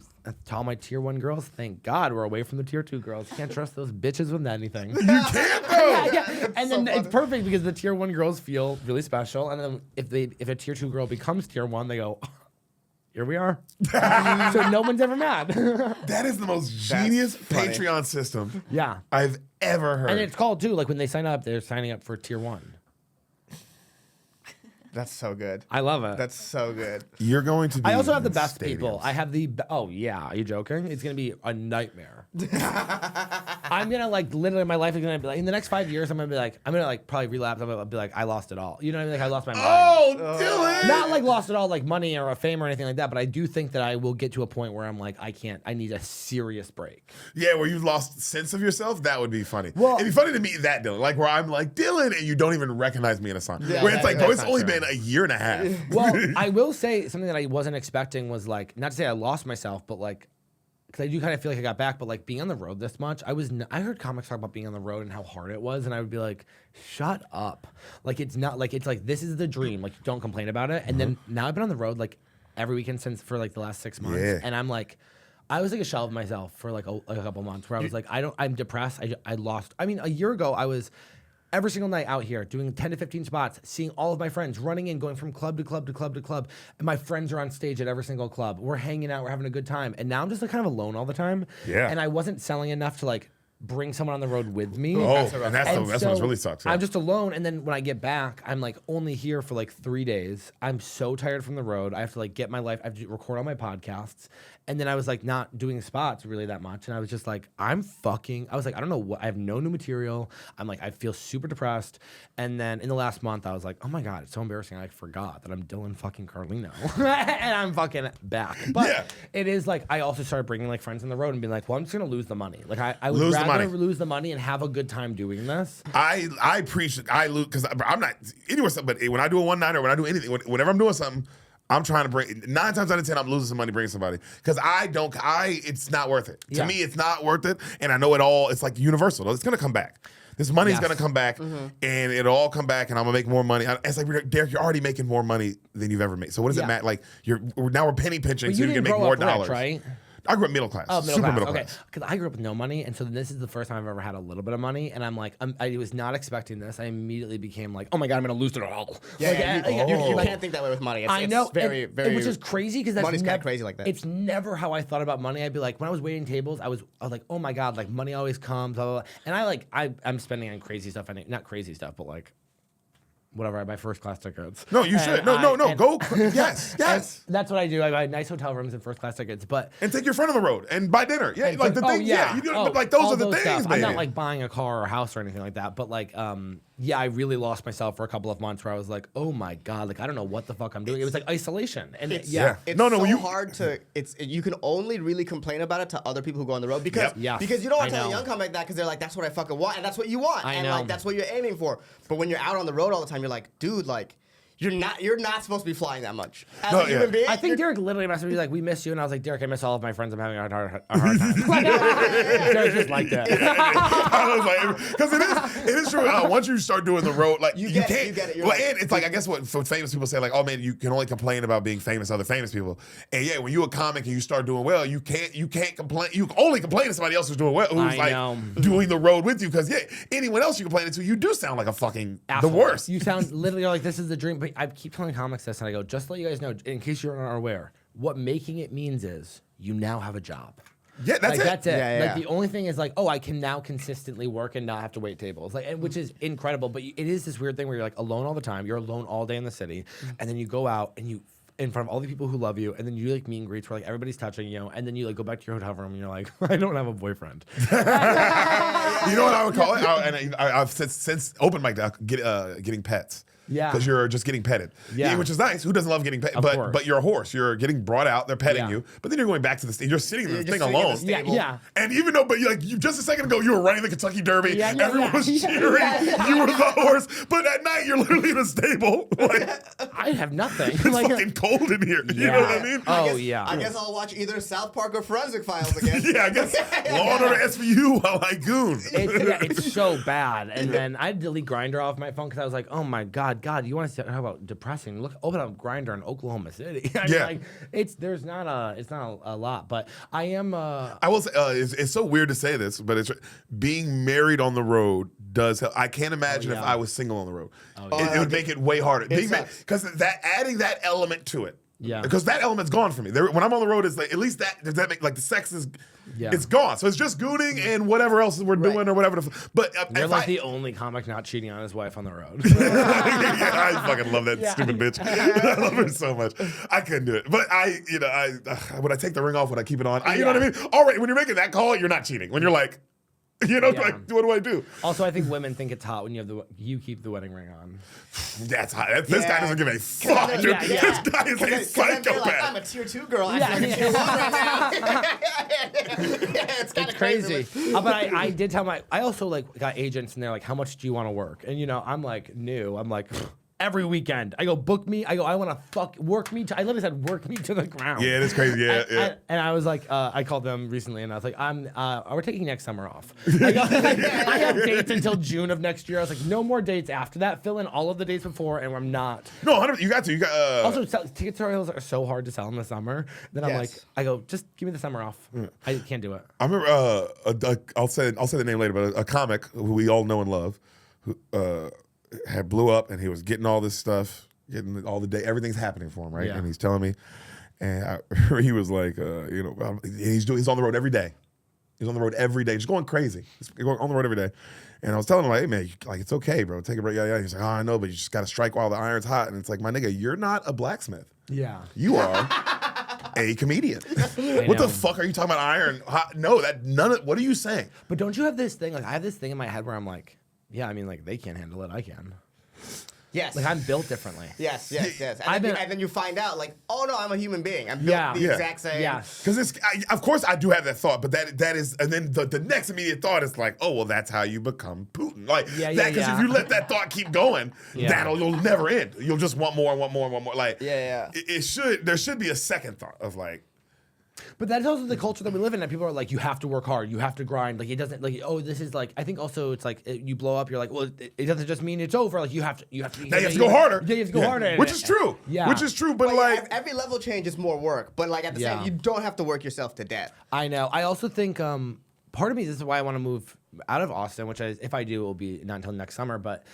all my tier 1 girls, thank God we're away from the tier 2 girls. Can't trust those bitches with anything. You can't though. Yeah. And then it's perfect because the tier 1 girls feel really special. And then if a tier 2 girl becomes tier 1, they go, here we are. So no one's ever mad. That is the most genius Patreon system Yeah. I've ever heard. And it's called too, like when they sign up, they're signing up for tier 1. That's so good. I love it. That's so good. You're going to be I also have the in best stadiums. people. I have oh yeah, are you joking? It's gonna be a nightmare. I'm gonna literally my life is gonna be like in the next 5 years I'm gonna probably relapse. I'm gonna be like I lost it all. You know what I mean? Like I lost my mind. Oh, Dylan! Not like lost it all like money or fame or anything like that, but I do think that I will get to a point where I'm like I need a serious break. Yeah, where you've lost sense of yourself. That would be funny. Well- it'd be funny to meet that Dylan, like where I'm like Dylan, and you don't even recognize me in a song. Yeah, where it's like, bro, that's it's not only true. been a year and a half. Well, I will say something that I wasn't expecting was like, not to say I lost myself, but like, because I do kind of feel like I got back, but like being on the road this much, I heard comics talk about being on the road and how hard it was, and I would be like, shut up. Like it's not like it's like this is the dream. Like don't complain about it. And then now I've been on the road like every weekend for like the last 6 months, Yeah. and I'm like. I was like a shell of myself for like a couple months where I was like, I'm depressed. I lost. I mean, a year ago I was every single night out here doing 10 to 15 spots, seeing all of my friends running in, going from club to club to club to club. And my friends are on stage at every single club. We're hanging out, we're having a good time. And now I'm just like kind of alone all the time. Yeah. And I wasn't selling enough to like bring someone on the road with me. Oh, and that's And what so really sucks. Yeah. I'm just alone, and then when I get back, I'm like only here for like 3 days. I'm so tired from the road. I have to like get my life. I have to record all my podcasts, and then I was like not doing spots really that much, and I was just like, I was like, I don't know what. I have no new material. I'm like, I feel super depressed. And then in the last month, I was like, oh my god, it's so embarrassing. I forgot that I'm Dylan fucking Carlino, and I'm fucking back. But Yeah. it is like I also started bringing like friends on the road and being like, well, I'm just gonna lose the money. Like I would Lose the rather money. lose the money and have a good time doing this. I preach. I lose because I'm not anywhere. But when I do a one nighter, when I do anything, whenever I'm doing something, I'm trying to bring 9 times out of 10. I'm losing some money bringing somebody because it's not worth it. Yeah. To me, it's not worth it, and I know it all. It's like universal. It's gonna come back. This money's Yes. gonna come back, and it'll all come back, and I'm gonna make more money. It's like Deric, you're already making more money than you've ever made. So what does it Yeah. matter? Like now we're penny pinching, But so you you can didn't make grow more up rich, dollars. right? I grew up middle class, Oh, middle super class. middle Okay, class. because I grew up with no money, and so this is the first time I've ever had a little bit of money, and I'm like, I was not expecting this. I immediately became like, oh my god, I'm gonna lose it all. You Like, can't think that way with money. It's, I know, it's very, and- very. which is crazy because that's money's kinda never crazy like that. It's never how I thought about money. I'd be like, when I was waiting tables, I was like, oh my god, like money always comes, blah blah blah. And I'm spending on crazy stuff. Not crazy stuff, but like. Whatever, I buy first class tickets. No, you should. No. and- Go. Yes. That's what I do. I buy nice hotel rooms and first class tickets. But And take your friend on the road and buy dinner. Yeah, like the things. Yeah, you do. But like those all are the things, stuff. I'm baby. not like buying a car or a house or anything like that. But like, yeah, I really lost myself for a couple of months where I was like, oh my god, like I don't know what the fuck I'm doing. It was like isolation, and Yeah. It's No, so you- hard to. You can only really complain about it to other people who go on the road because Yep. Yes, because you don't want I to tell a know. young comic that because they're like that's what I fucking want and that's what you want I and know. like that's what you're aiming for. But when you're out on the road all the time, you're like, dude, like you're not supposed to be flying that much as No, a human yeah. being. I think Deric literally messaged me like, "We miss you," and I was like, "Deric, I miss all of my friends. I'm having a hard time." Deric just like that. I was like, because it is true. Once you start doing the road, like you get it, can't. you get it, you're Well, right. and it's like I guess what famous people say, like, oh man, you can only complain about being famous, other famous people. And yeah, when you're a comic and you start doing well, you can't complain. You can only complain to somebody else who's doing well, who's I like know. doing the road with you. Because yeah, anyone else you complain to, you do sound like a fucking Asshole. the worst. You sound literally like this is the dream. But I keep telling comics this, and I go, just to let you guys know, in case you're not aware, what making it means is you now have a job. Yeah, that's Like it. that's it. Yeah, Like yeah. the only thing is like, oh, I can now consistently work and not have to wait tables, like, and, which is incredible. But it is this weird thing where you're like alone all the time. You're alone all day in the city, and then you go out and you in front of all the people who love you, and then you like meet and greets where like everybody's touching you, and then you like go back to your hotel room and you're like, I don't have a boyfriend. You know what I would call it? I've since open mic getting pets. Yeah. Because you're just getting petted. Yeah. Which is nice. Who doesn't love getting petted? Of course. But you're a horse. You're getting brought out. They're petting Yeah. you. But then you're going back to the stage. You're sitting in the You're thing just sitting in the alone. stable. Yeah. And even though, but you just a second ago, you were running the Kentucky Derby. Yeah, Everyone was yeah. cheering. You were the horse. But at night, you're literally in a stable. Like, I have nothing. it's Like, fucking cold in here. You know what I mean? Oh, yeah. I guess I'll watch either South Park or Forensic Files again. Yeah, I guess Law and Order SVU while I goon. It's so bad. And then I delete Grindr off my phone because I was like, oh my God, you want to talk about depressing? Look, open up Grindr in Oklahoma City. I mean, Yeah. like, it's not a lot, but I am. I will say, it's so weird to say this, but it's being married on the road does help. I can't imagine if yeah. I was single on the road. yeah. It would make it way harder. sucks. Because that adding that element to it. Yeah. Because that element's gone for me. When I'm on the road, it's like at least that does that make like the sex is, Yeah. it's gone. So it's just gooning and whatever else we're doing or whatever. But You're if like I, the only comic not cheating on his wife on the road. yeah, I fucking love that stupid bitch. I love her so much. I couldn't do it. But when I take the ring off, when I keep it on, you know what I mean? All right, when you're making that call, you're not cheating. When you're like, like, what do I do? Also, I think women think it's hot when you keep the wedding ring on. That's hot. This guy doesn't give a fuck, dude. Yeah, yeah. This guy is a Like, I'm psychopath. a tier 2 girl. I feel like a tier 1 right now. It's kind It's of crazy. But I did tell I also like got agents and they're like, how much do you want to work? And I'm like, new. I'm like, every weekend. I go, book me. I go, I want to work me. I literally said, work me to the ground. Yeah, it is crazy. Yeah. And I was like, I called them recently and I was like, we're taking next summer off. I have dates until June of next year. I was like, no more dates after that. Fill in all of the dates before and I'm not. No, 100. You got to. You got. Also, ticket sales are so hard to sell in the summer. Then I'm like, Yes. I go, just give me the summer off. I can't do it. I remember. I'll say the name later, but a comic who we all know and love, who had blew up and he was getting all this stuff, getting all the day, everything's happening for him, right? Yeah. And he's telling me, and he was like, he's on the road every day. He's on the road every day, just going crazy. He's going on the road every day. And I was telling him, like, hey man, like it's okay, bro, take a break. Yeah. He's like, oh, I know, but you just got to strike while the iron's hot. And it's like, my nigga, you're not a blacksmith. Yeah. You are a comedian. What the fuck are you talking about? Iron hot? No, what are you saying? But don't you have this thing? Like, I have this thing in my head where I'm like, yeah, I mean, like, they can't handle it. I can. Yes. Like, I'm built differently. Yes. I've been- And then you find out, like, oh no, I'm a human being. I'm built the exact same. Yeah. Because of course I do have that thought, but that is, and then the next immediate thaught is like, oh well, that's how you become Putin. Like because if you let that thought keep going, you'll never end. You'll just want more and want more and want more. Like there should be a second thought of like. But that's also the culture that we live in. And people are like, you have to work hard, you have to grind. Like, it doesn't, like, oh, this is like, I think also it's like, you blow up, you're like, well, it doesn't just mean it's over. Like, you have to. Now you have to go harder. Yeah, you have to go harder. Which is true. Yeah. Which is true, but But like. every level change is more work. But like at the same, you don't have to work yourself to death. I know. I also think part of me, this is why I want to move out of Austin, which if I do, it will be not until next summer. But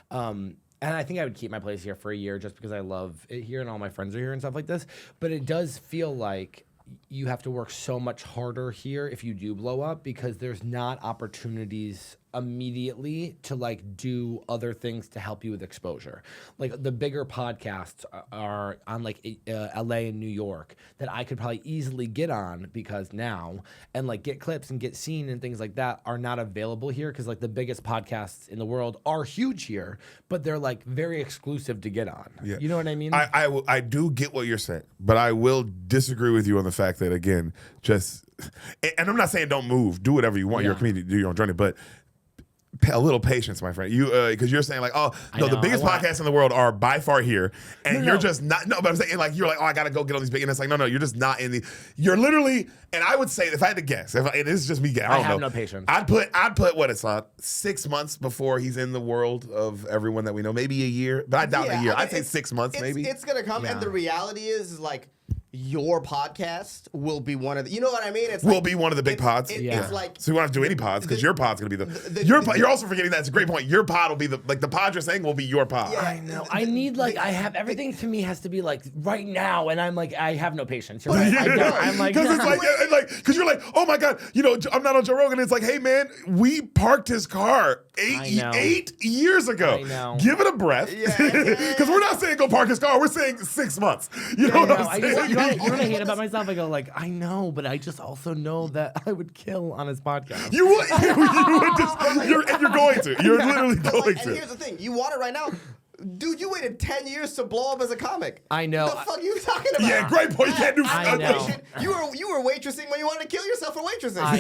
and I think I would keep my place here for a year just because I love it here and all my friends are here and stuff like this. But it does feel like you have to work so much harder here if you do blow up because there's not opportunities immediately to like do other things to help you with exposure. Like the bigger podcasts are on like LA and New York that I could probably easily get on because now and like get clips and get seen and things like that are not available here because like the biggest podcasts in the world are huge here, but they're like very exclusive to get on. Yeah. You know what I mean? I do get what you're saying, but I will disagree with you on the fact that again, and I'm not saying don't move, do whatever you want. You're a comedian, do your own journey, but a little patience, my friend. You because you're saying like, oh no, the biggest podcasts in the world are by far here, and you're just not. No, but I'm saying like you're like, oh, I gotta go get on these big, and it's like, no, you're just not in the. You're literally, and I would say if I had to guess, and this is just me guessing, I don't have know. no patience. I'd put what it's 6 months before he's in the world of everyone that we know, maybe a year, but I doubt a year. I'd say 6 months, maybe. It's gonna come, and the reality is like. Your podcast will be one of the, you know what I mean? It's will be one of the big pods. It's like so you won't have to do any pods because your pod's gonna be you're also forgetting that. It's a great point. Your pod will be the pod you're saying will be your pod. Yeah. I know. I need like I have everything to me has to be like right now, and I'm like I have no patience. You're right. I don't. I'm like because it's because you're like, oh my god, I'm not on Joe Rogan. It's like, hey man, we parked his car 8 years ago. I know. Give it a breath, because we're not saying go park his car. We're saying 6 months. You know what I'm saying? know what I hate about myself? I go like, I know, but I just also know that I would kill on his podcast. You would just, and you're going to. You're literally going And to. here's the thing: you want it right now. Dude, you waited 10 years to blow up as a comic. I know. The fuck you talking about? Yeah, great point. You can't do I know. You were waitressing when you wanted to kill yourself for waitressing. I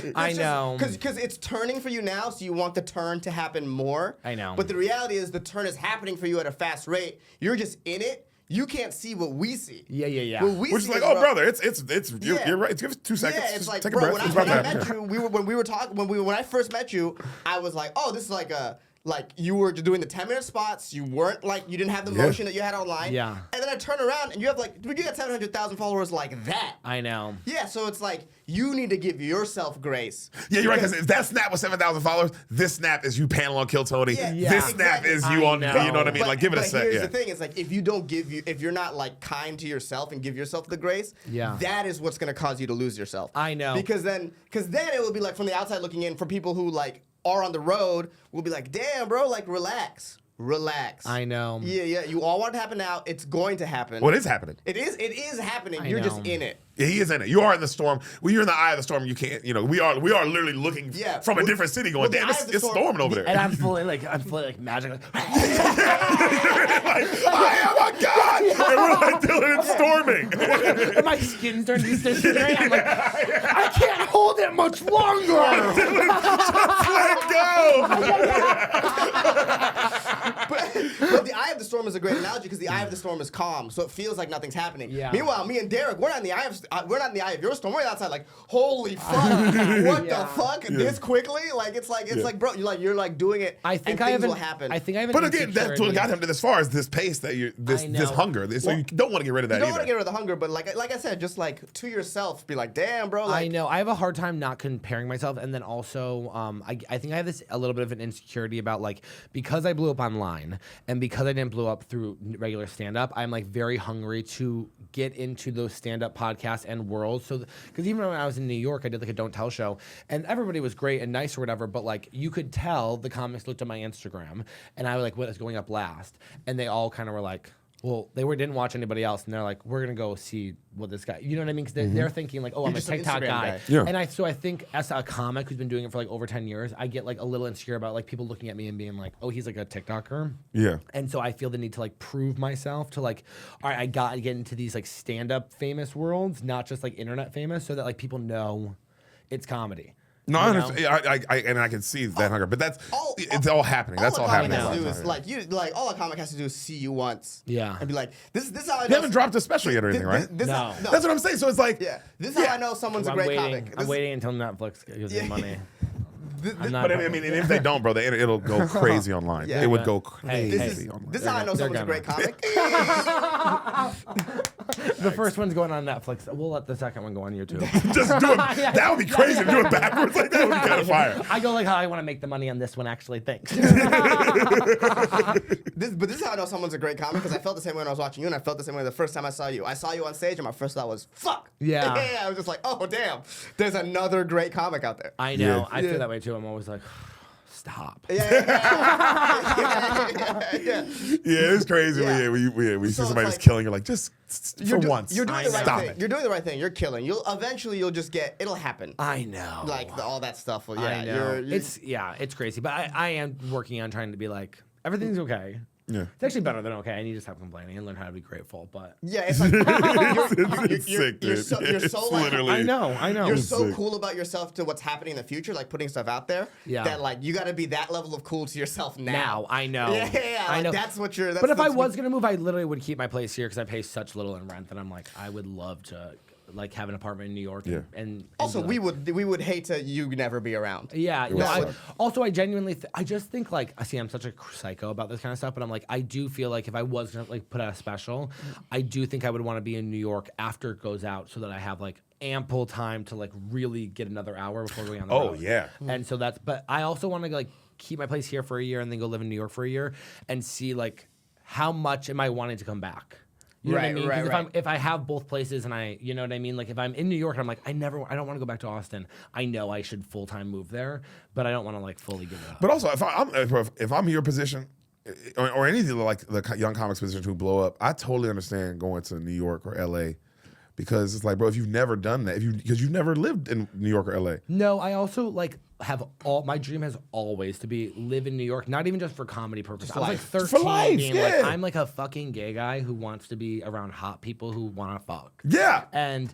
know. I know. Because it's turning for you now, so you want the turn to happen more. I know. But the reality is the turn is happening for you at a fast rate. You're just in it. You can't see what we see. Yeah. What we Which is see like, is, oh, bro, brother, you're Yeah. right. Give it 2 seconds. Yeah, it's Just like, take a bro, breath. It's about when to I happen. met you, when I first met you, I was like, oh, this is like you were doing the 10-minute spots. You weren't like, you didn't have the motion that you had online. Yeah. And then I turn around and you have like, dude, you got 700,000 followers like that. I know. Yeah, so it's like, you need to give yourself grace. Yeah, you're right. Because if that snap was 7,000 followers, this snap is you panel on Kill Tony. Yeah, This snap exactly. is you on. I know. You know what I mean? Like, give it a sec. Here's Yeah. the thing: it's like if you're not like kind to yourself and give yourself the grace, Yeah. that is what's gonna cause you to lose yourself. I know. Because then it will be like from the outside looking in, for people who like are on the road, will be like, damn, bro, like relax. I know. Yeah. You all want it to happen now. It's going to happen. Well, it is happening. It is happening. I You're just know. in it. Yeah, he is in it. You are in the storm. When you're in the eye of the storm, you can't. You know, we are literally looking from a different city, going, well, the damn, eye of the it's storm- storming over there. And I'm fully like magic. Like, oh my God! And we're like, Dylan, it's storming. And my skin's turning disintegrate. I'm like, I can't hold it much longer. Let go. But the eye of the storm is a great analogy because the eye of the storm is calm, so it feels like nothing's happening. Yeah. Meanwhile, me and Deric, we're not in the eye of your storm. We're outside like, holy fuck, what the fuck? This quickly? Like it's like, bro, you're like doing it. I think and I things haven't. will happen. I think I haven't. But again, that's what got him to this far is this pace that this I know. hunger. So you don't want to get rid of that You don't either. want to get rid of the hunger, but like I said, just like to yourself, be like, damn, bro. Like, I know. I have a hard time not comparing myself, and then also, I think I have a little bit of an insecurity about like because I blew up online and because I didn't blow up through regular stand up, I'm like very hungry to get into those stand up podcasts and worlds. So because even when I was in New York, I did like a Don't Tell show, and everybody was great and nice or whatever, but like you could tell the comics looked at my Instagram, and I was like, what is going up last? And they all kind of were like, well, didn't watch anybody else, and they're like, we're gonna go see what this guy. You know what I mean? Because they're thinking like, oh, I'm a just an TikTok Instagram guy. guy. Yeah. And I think as a comic who's been doing it for like over 10 years, I get like a little insecure about like people looking at me and being like, oh, he's like a TikToker. Yeah. And so I feel the need to like prove myself to like, all right, I got to get into these like stand-up famous worlds, not just like internet famous, so that like people know it's comedy. No, I You know? understand. I can see that hunger, but it's all happening. That's all a comic happening. has to do all is the time. like all a comic has to do is see you once. Yeah. And be like, this is how I know. You haven't dropped a special yet or anything, right? No. That's what I'm saying. So it's like, Yeah, this is how I know someone's a I'm great waiting. comic. I'm waiting until Netflix gives me money. I'm not, but I mean, and if they don't, bro, it'll go crazy online. Yeah. It would go Hey, crazy hey. online. This is how I know They're someone's a great gonna. comic. the first one's going on Netflix. We'll let the second one go on YouTube. Just do it. That would be crazy to do it backwards. Like that would be kind of fire. I go like how I want to make the money on this one. Actually, thanks. But this is how I know someone's a great comic because I felt the same way when I was watching you, and I felt the same way the first time I saw you. I saw you on stage, and my first thought was, "Fuck." Yeah. I was just like, "Oh damn, there's another great comic out there." I know. Yeah. I feel that way too. I'm always like, stop. Yeah. Yeah, it's crazy Yeah. when you see So somebody it's just like- killing. You're like, just for once. You're doing the right Stop thing. it. You're doing the right thing. You're killing. You'll just get. It'll happen. I know. All that stuff. Well, yeah, I know. You're, It's crazy, but I am working on trying to be like everything's okay. Yeah. It's actually better than okay. I need to stop complaining and learn how to be grateful. But yeah. It's like It's sick, dude. You're so It's like, literally. I know. You're so sick. cool about yourself to what's happening in the future, like putting stuff out there. Yeah. That like you got to be that level of cool to yourself now. now I know. Yeah. I Like, know. that's what you're. That's, But if I that's was gonna move, I literally would keep my place here because I pay such little in rent that I'm like, I would love to like have an apartment in New York. Yeah. And also, be like, we would hate to you never be around. Yeah, would no, suck. also I genuinely, I just think like, I see I'm such a psycho about this kind of stuff, but I'm like, I do feel like if I was gonna like put out a special, I do think I would want to be in New York after it goes out so that I have like ample time to like really get another hour before going on the Oh road. yeah. And so but I also want to like keep my place here for a year and then go live in New York for a year and see like how much am I wanting to come back. You know what I Right, mean? right, 'Cause right. if I have both places and you know what I mean? Like if I'm in New York, I'm like, I don't want to go back to Austin. I know I should full-time move there, but I don't want to like fully give it up. But also, if I'm in your position, or any of the young comics positions who blow up, I totally understand going to New York or LA because it's like, bro, if you've never done that, because you've never lived in New York or LA. No, I also like my dream has always to be live in New York, not even just for comedy purposes. I was like 13 For life, being yeah. like, I'm like a fucking gay guy who wants to be around hot people who want to fuck. Yeah. And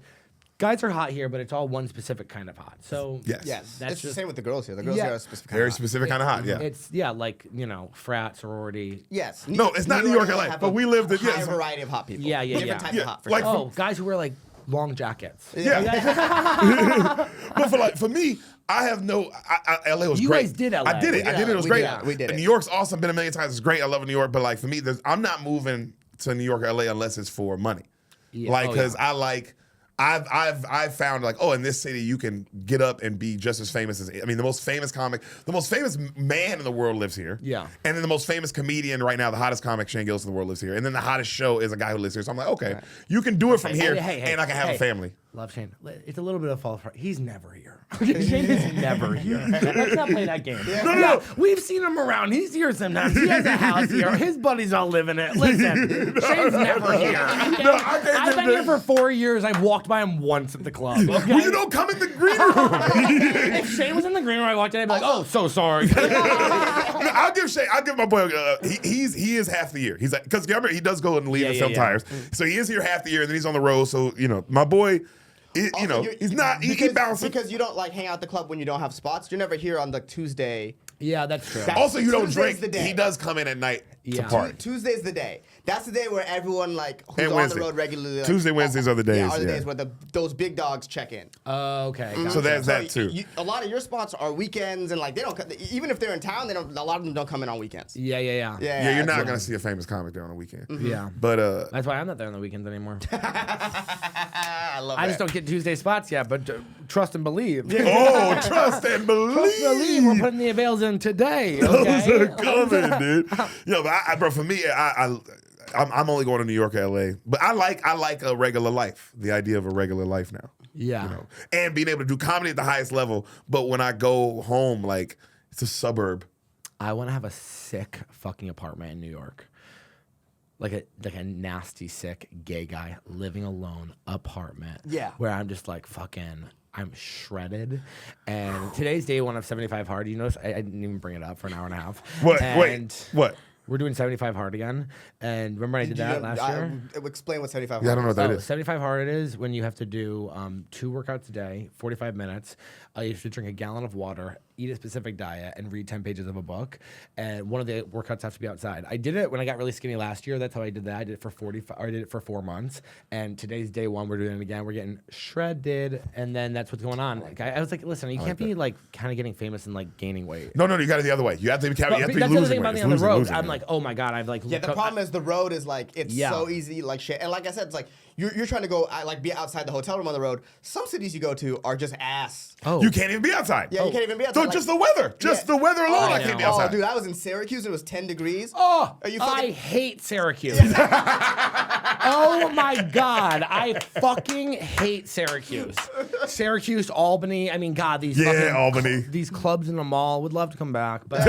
guys are hot here, but it's all one specific kind of hot. So Yes. Yes, That's it's the just- same with the girls here. The girls Yeah. here are specific. Very specific kind of hot, yeah. it's like frat sorority. Yes. No, it's not New York, LA, have but a we lived it, high yes. variety of hot people. Yeah, Different type Yeah, of hot. For like sure. Oh, guys who wear like long jackets. Yeah. But for me, I have no. LA was You great. guys did LA. I did it. We did It was LA. great. We did And it. New York's awesome. Been a million times. It's great. I love New York. But like for me, I'm not moving to New York or LA unless it's for money. Yeah. Like Oh, because yeah. I've found like, oh, in this city you can get up and be just as famous as, I mean, the most famous man in the world lives here. Yeah. And then the most famous comedian right now, the hottest comic, Shane Gillis in the world, lives here. And then the hottest show is a guy who lives here. So I'm like, okay, you can do it from here, and I can have a family. Love Shane. It's a little bit of false front. He's never here. Shane is never here. Let's not play that game. No. We've seen him around. He's here sometimes. He has a house here. His buddies all live in it. Listen, Shane's never here. Okay? No, I can't I've do been that. here for 4 years. I've walked by him once at the club. Okay? Well, you don't come in the green room. If Shane was in the green room, I walked in, I'd be like, oh, so sorry. I'll give my boy. He is half the year. He's like, because remember he does go and leave and film tires, so he is here half the year, and then he's on the road. So my boy, he's not. He keep bouncing. Because you don't like hang out at the club when you don't have spots. You're never here on the Tuesday. Yeah, that's true. Also, you don't Tuesday's drink. the day. He does come in at night to Yeah. party. Tuesday's the day. That's the day where everyone who's And on Wednesday. the road regularly. Tuesday, Wednesdays are the days, Yeah, are the yeah. days where those big dogs check in. Okay. So gotcha. there's that too. A lot of your spots are weekends, and like they don't. Even if they're in town, a lot of them don't come in on weekends. Yeah. Yeah, Yeah, you're not that's gonna see a famous comic there on a weekend. Yeah. But That's why I'm not there on the weekends anymore. I love I that. just don't get Tuesday spots yet, but trust and believe. oh, trust and believe. Trust and believe. We're putting the avails in today. Those Okay? are coming, dude. But bro, for me, I'm only going to New York or LA. But I like a regular life. The idea of a regular life now. Yeah. And being able to do comedy at the highest level. But when I go home, like it's a suburb. I want to have a sick fucking apartment in New York. Like a nasty, sick gay guy living alone apartment. Yeah. Where I'm just like fucking, I'm shredded. And today's day one of 75 Hard. You notice I didn't even bring it up for an hour and a half. What? And Wait. What? We're doing 75 Hard again. And remember I did that last year? Explain what 75. Yeah, I don't know what that is. 75 Hard it is when you have to do 2 workouts a day, 45 minutes. You have to drink a gallon of water, eat a specific diet, and read 10 pages of a book. And one of the workouts has to be outside. I did it when I got really skinny last year. That's how I did that. I did it for 4 months. And today's day one. We're doing it again. We're getting shredded. And then that's what's going on. I was like, listen, you can't be like kind of getting famous and like gaining weight. No, you got it the other way. You have to be But you have to be that's the other losing thing about weight. me It's on the road. losing, I'm yeah. like, oh my God, I've like. Yeah, the problem is the road is like it's Yeah. so easy like shit. And like I said, it's like you're trying to go like be outside the hotel room on the road. Some cities you go to are just ass. Oh. You can't even be outside. Yeah, you can't even be outside. So just the weather. Just the weather alone, I can't be outside. Oh, dude, I was in Syracuse and it was 10 degrees. Oh, Are you I fucking- hate Syracuse. Oh my God, I fucking hate Syracuse. Syracuse, Albany. I mean, God, these Yeah, fucking Albany. these clubs in the mall would love to come back, but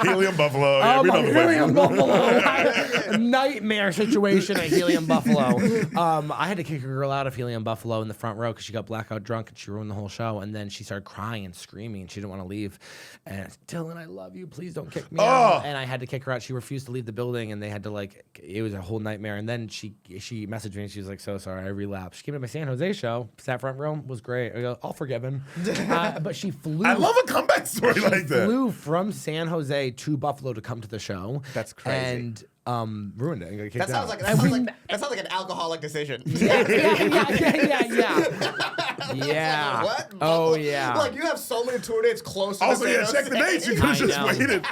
Helium Buffalo. Yeah, oh we my know the place. Helium Buffalo, nightmare situation at Helium Buffalo. I had to kick a girl out of Helium Buffalo in the front row because she got blackout drunk and she ruined the whole show. And then she started crying and screaming and she didn't want to leave. And I said, Dylan, I love you. Please don't kick me out. And I had to kick her out. She refused to leave the building and they had to like, it was a whole nightmare. And then she messaged me and she was like, so sorry, I relapsed. She came to my San Jose show, sat front row, was great. I go, all forgiven. But she flew. I love a comeback story like that. Flew from San Jose to Buffalo to come to the show. That's crazy. And ruined it. And got kicked That sounds out. like an alcoholic decision. Yeah. Yeah. What? Oh yeah. Like you have so many tour dates close. To Also, the yeah, San check the Jose. dates. You could have just know. waited.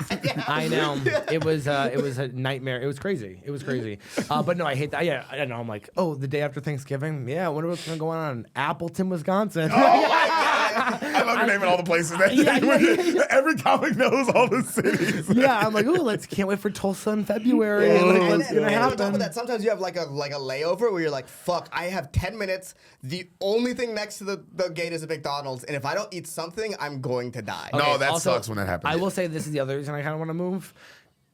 I know. It was a nightmare. It was crazy. But no, I hate that. Yeah, I know. I'm like, oh, the day after Thanksgiving. Yeah, I wonder what's gonna go on in Appleton, Wisconsin. Oh my God. I love you naming all the places that every comic knows all the cities. Yeah, I'm like, oh, can't wait for Tulsa in February. And Like, then- what's gonna and on top happen? of that, sometimes you have like a layover where you're like, fuck, I have 10 minutes. The only thing next to the gate is a McDonald's, and if I don't eat something, I'm going to die. No, that also, sucks when that happens. I will say this is the other reason I kind of want to move.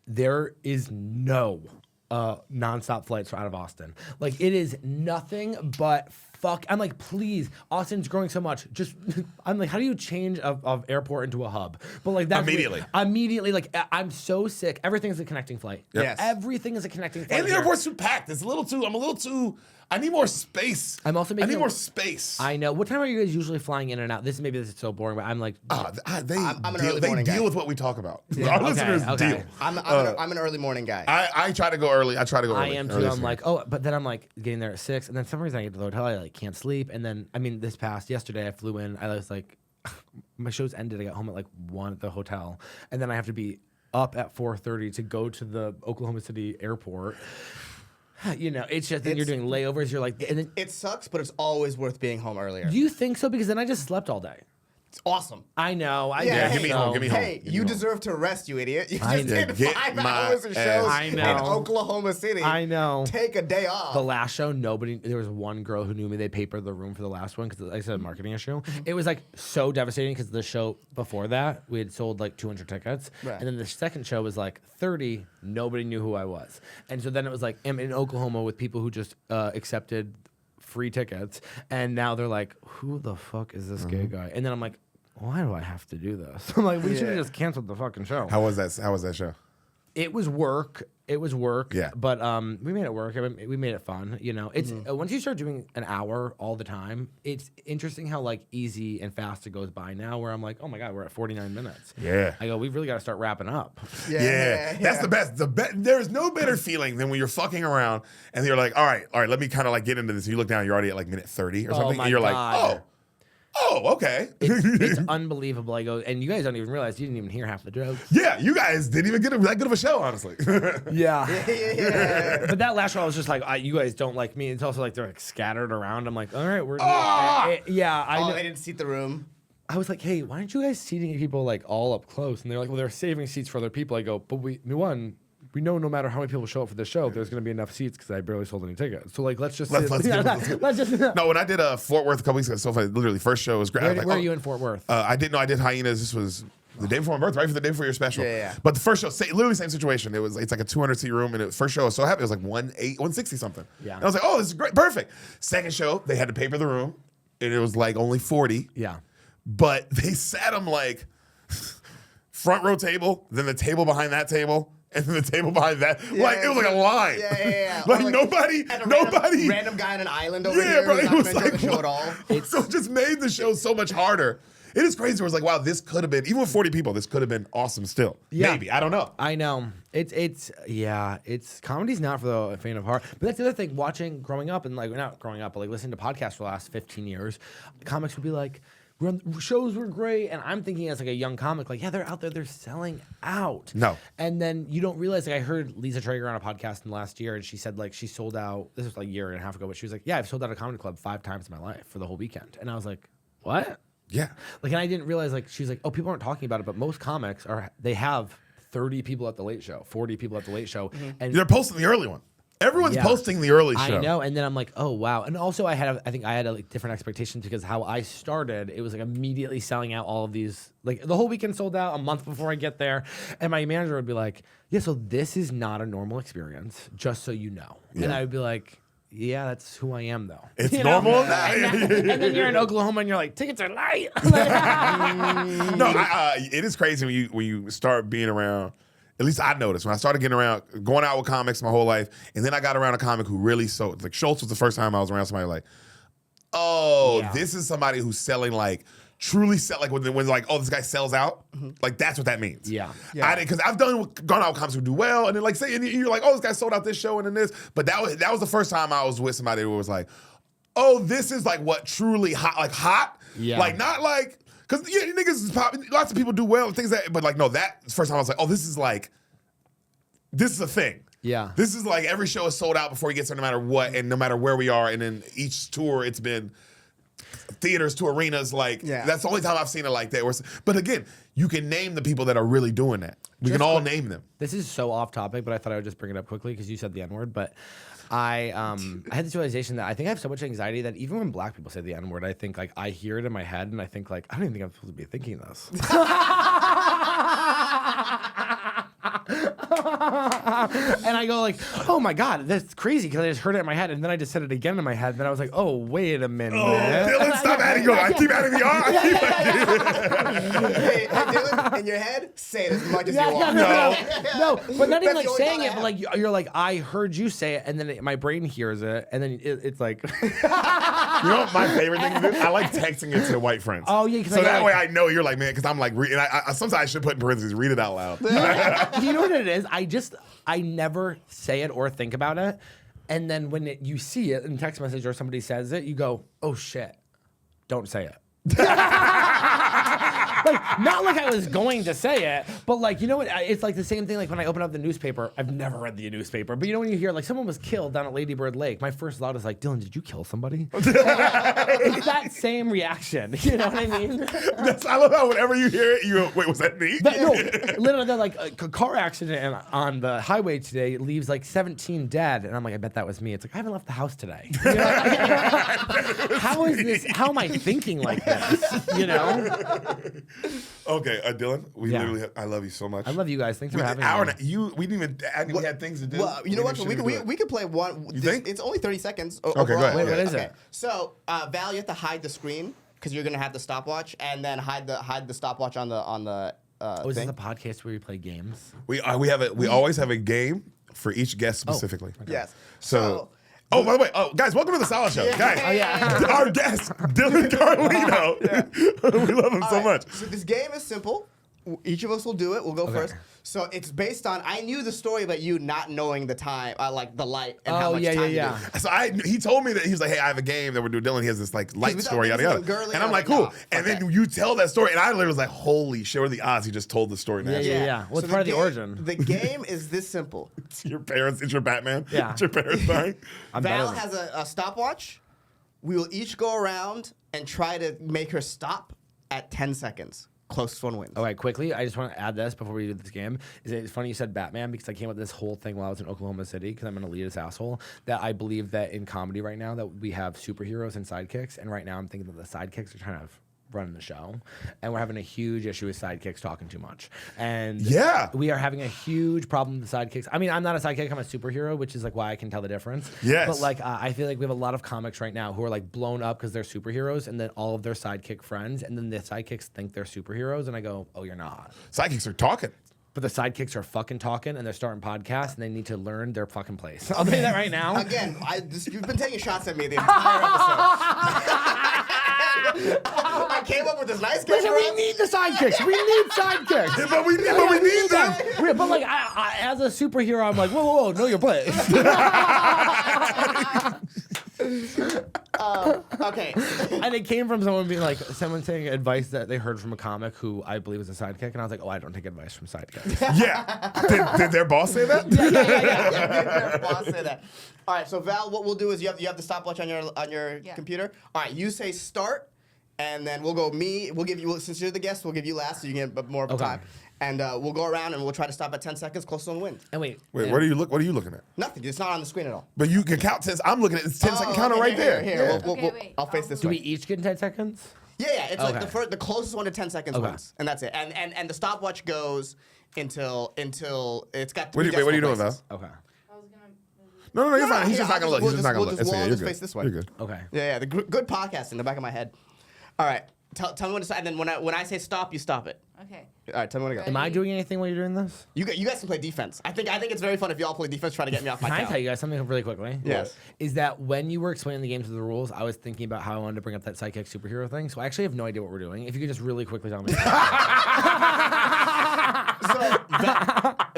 there is no nonstop flights out of Austin. Like, it is nothing but fuck. I'm like, please, Austin's growing so much. Just, I'm like, how do you change of airport into a hub? But like that's immediately, like I'm so sick. Everything's a connecting flight. Yep. Yes. Everything is a connecting flight. And the here. airport's too packed. I'm a little too. I need more space. I'm also I making need more space. I know. What time are you guys usually flying in and out? This is so boring, but I'm like, They I'm an early morning deal guy. with what we talk about. Our listeners deal. I'm an early morning guy. I try to go early. I try to go early. I am too. Early I'm this like, oh, but then I'm like getting there at 6, and then some reason I get to the hotel, I like can't sleep, and then yesterday I flew in. I was like, my show's ended. I got home at like 1 at the hotel, and then I have to be up at 4:30 to go to the Oklahoma City airport. You know, it's just then you're doing layovers. You're like, and then, It sucks, but it's always worth being home earlier. do you think so? Because then I just slept all day. It's awesome. I know. Yeah, give me home, give me home. Hey, Give me you home. deserve to rest, you idiot. You I just know. did Get 5 my hours of ass shows I in know. Oklahoma City. I know. Take a day off. The last show, there was one girl who knew me. They papered the room for the last one because I said a marketing issue. It was like so devastating because the show before that, we had sold like 200 tickets. Right. And then the second show was like 30. Nobody knew who I was. And so then it was like, I'm in Oklahoma with people who just accepted free tickets. And now they're like, who the fuck is this gay guy? And then I'm like, why do I have to do this? I'm like, we should have just canceled the fucking show. How was that show? It was work. Yeah. But we made it work. I mean, we made it fun. You know, it's once you start doing an hour all the time, it's interesting how like easy and fast it goes by now. Where I'm like, oh my god, we're at 49 minutes. Yeah. I go, we've really got to start wrapping up. Yeah. That's the best. There's no better feeling than when you're fucking around and you're like, all right, let me kind of like get into this. And you look down, you're already at like minute 30 or something, my and you're God. like, oh, okay. It's unbelievable. I go, and you guys don't even realize you didn't even hear half the jokes. Yeah, you guys didn't even get that good of a show, honestly. Yeah. Yeah. But that last show, I was just like, you guys don't like me. It's also like they're like scattered around. I'm like, all right, we're yeah. I know. They didn't seat the room. I was like, hey, why aren't you guys seating people like all up close? And they're like, well, they're saving seats for other people. I go, but we know no matter how many people show up for this show, there's going to be enough seats because I barely sold any tickets. So like, let's just Let's get No, when I did Fort Worth a couple weeks ago, so funny, literally first show was great. Where are you in Fort Worth? I didn't know I did Hyenas. This was the day before my birthday, right for the day before your special. Yeah. But the first show, literally same situation. It's like a 200-seat room, and the first show I was so happy. It was like 160 something. Yeah. And I was like, oh, this is great, perfect. Second show, they had to paper the room, and it was like only 40. Yeah. But they sat them like front row table, then the table behind that table, and then the table behind that. Like, it was like a line. Yeah. Like, Or nobody. Random guy on an island over here bro, who's it not was going to enjoy like, the show at all. So it just made the show so much harder. It is crazy. It was like, wow, this could have been, even with 40 people, this could have been awesome still. Yeah. Maybe. I don't know. I know. It's comedy's not for the faint of heart. But that's the other thing, growing up and like, not growing up, but like listening to podcasts for the last 15 years, comics would be like, shows were great, and I'm thinking as like a young comic, like, yeah, they're out there, they're selling out. No. And then you don't realize, like, I heard Lisa Traeger on a podcast in the last year, and she said like she sold out. This was like a year and a half ago, but she was like, yeah, I've sold out a comedy club 5 times in my life for the whole weekend, and I was like, what? Yeah. Like, and I didn't realize, like, she's like, oh, people aren't talking about it, but most comics they have 30 people at the late show, 40 people at the late show, and They're posting the early one. Everyone's posting the early show. I know, and then I'm like, oh wow, and also I think I had like different expectations because how I started, it was like immediately selling out all of these, like the whole weekend sold out a month before I get there, and my manager would be like, yeah, so this is not a normal experience, just so you know, and I would be like, yeah, that's who I am though. It's You know? normal. And then you're in Oklahoma and you're like, tickets are light. No, it is crazy when you start being around. At least I noticed when I started going out with comics my whole life, and then I got around a comic who really sold. Like Schultz was the first time I was around somebody like, oh, this is somebody who's selling like truly sell like when like, oh, this guy sells out, like that's what that means. Yeah. Because I've gone out with comics who do well, and then like say, and you're like, oh, this guy sold out this show and then this, but that was the first time I was with somebody who was like, oh, this is like what truly hot, Yeah. like not like. Because niggas is lots of people do well and things but like, no, that's the first time I was like, oh, this is a thing. Yeah. This is like every show is sold out before he gets there no matter what and no matter where we are. And then each tour, it's been theaters to arenas. Like, that's the only time I've seen it like that. But again, you can name the people that are really doing that. We can all name them. This is so off topic, but I thought I would just bring it up quickly because you said the N-word. But I had this realization that I think I have so much anxiety that even when black people say the N-word, I think like I hear it in my head and I think like I don't even think I'm supposed to be thinking this. And I go like, oh my God, that's crazy because I just heard it in my head. And then I just said it again in my head. And then I was like, oh, wait a minute. Oh, Dylan, stop adding. I keep adding the R. Hey, Dylan, in your head, say it as much as you want. No, but not even That's like the only saying thought I it, but like you're like, I heard you say it, and then my brain hears it, and then it's like, You know what my favorite thing to do? I like texting it to white friends. Oh, yeah, 'cause so I got, that like- way I know you're like, man, because I'm like, and I sometimes I should put in parentheses, read it out loud. you know what it is? I never say it or think about it, and then when you see it in text message or somebody says it, you go, oh shit, don't say it. Like, not like I was going to say it, but like, you know what? It's like the same thing. Like when I open up the newspaper, I've never read the newspaper, but you know when you hear like someone was killed down at Lady Bird Lake, my first thought is like, Dylan, did you kill somebody? It's that same reaction. You know what I mean? I love how whenever you hear it, you go, wait, was that me? No, literally, they're like a car accident on the highway today leaves like 17 dead, and I'm like, I bet that was me. It's like I haven't left the house today. You know? How is this? How am I thinking like this? You know? Okay, Dylan, we Yeah. literally, I love you so much. I love you guys. Thanks for having Hour me. and we didn't even, we had things to do. Well, you know what? Maybe We could play one. You think? It's only 30 seconds. go overall. ahead. Wait, what is Okay. it? So, Val, you have to hide the screen because you're gonna have the stopwatch, and then hide the stopwatch on the. Oh, is this thing. a podcast where we play games? We always have a game for each guest specifically. Yes. So, oh, by the way, guys, welcome to the Solid Show. Guys, our guest, Dylan Carlino. We love him so All right, much. So this game is simple. Each of us will do it. We'll go first. So it's based on I knew the story about you not knowing the time, like the light and how much time you do. So he told me that he was like, hey, I have a game that we're doing. Dylan, he has this like light we thought story, maybe yada something yada. girly, And I'm I like, was cool. like, no. And then you tell that story, and I literally was like, holy shit, what are the odds he just told the story now? Yeah. Well, it's So part of the game- origin. The game is this simple. It's your parents, it's your Batman. Yeah. It's your parents dying. I'm Val better. has a stopwatch. We will each go around and try to make her stop at 10 seconds. Closest one wins. All right, quickly, I just want to add this before we do this game. It's funny you said Batman because I came up with this whole thing while I was in Oklahoma City because I'm an elitist asshole. That I believe that in comedy right now that we have superheroes and sidekicks, and right now I'm thinking that the sidekicks are trying to running the show, and we're having a huge issue with sidekicks talking too much. And Yeah. we are having a huge problem with the sidekicks. I mean, I'm not a sidekick, I'm a superhero, which is like why I can tell the difference. Yes. But like, I feel like we have a lot of comics right now who are like blown up because they're superheroes, and then all of their sidekick friends, and then the sidekicks think they're superheroes, and I go, oh, you're not. Sidekicks are talking. But the sidekicks are fucking talking, and they're starting podcasts, and they need to learn their fucking place. I'll tell you that right now. Again, you've been taking shots at me the entire episode. I came up with this nice game. Listen, for we us. need the sidekicks. We need sidekicks. Yeah, but we need them. But like, I, as a superhero, I'm like, whoa, know your place. Okay. And it came from someone being like, someone saying advice that they heard from a comic who I believe is a sidekick, and I was like, oh, I don't take advice from sidekicks. Yeah. Did their boss say that? Yeah. Boss said that. All right. So Val, what we'll do is you have the stopwatch on your computer. All right. You say start, and then we'll go me. We'll give you since you're the guest, we'll give you last, so you get more of a Okay. time. And we'll go around and we'll try to stop at 10 seconds. Closest one wins. And wait, Wait, and- what are you looking at? Nothing. It's not on the screen at all. But you can count 10. I'm looking at it's 10 second counter okay, right there. Here. Yeah. We'll- wait. I'll face this do way. we each get 10 seconds? Yeah. It's like Okay. the closest one to 10 seconds Okay. wins, and that's it. And the stopwatch goes until it's got. What are you decimal doing, Val? places. Okay. I was gonna move it. No, you're fine. He's here, just not gonna look. we'll He's just not gonna look. just- It's we'll okay. just You're face good. this way. You're good. Okay. Yeah. The good podcast in the back of my head. All right. Tell me when to stop, and then when I say stop, you stop it. Okay. All right. Tell me when to go. Am I doing anything while you're doing this? You guys can play defense. I think it's very fun if you all play defense, try to get me off my Can I couch. tell you guys something really quickly? Yes. Is that when you were explaining the games of the rules, I was thinking about how I wanted to bring up that psychic superhero thing. So I actually have no idea what we're doing. If you could just really quickly tell me. So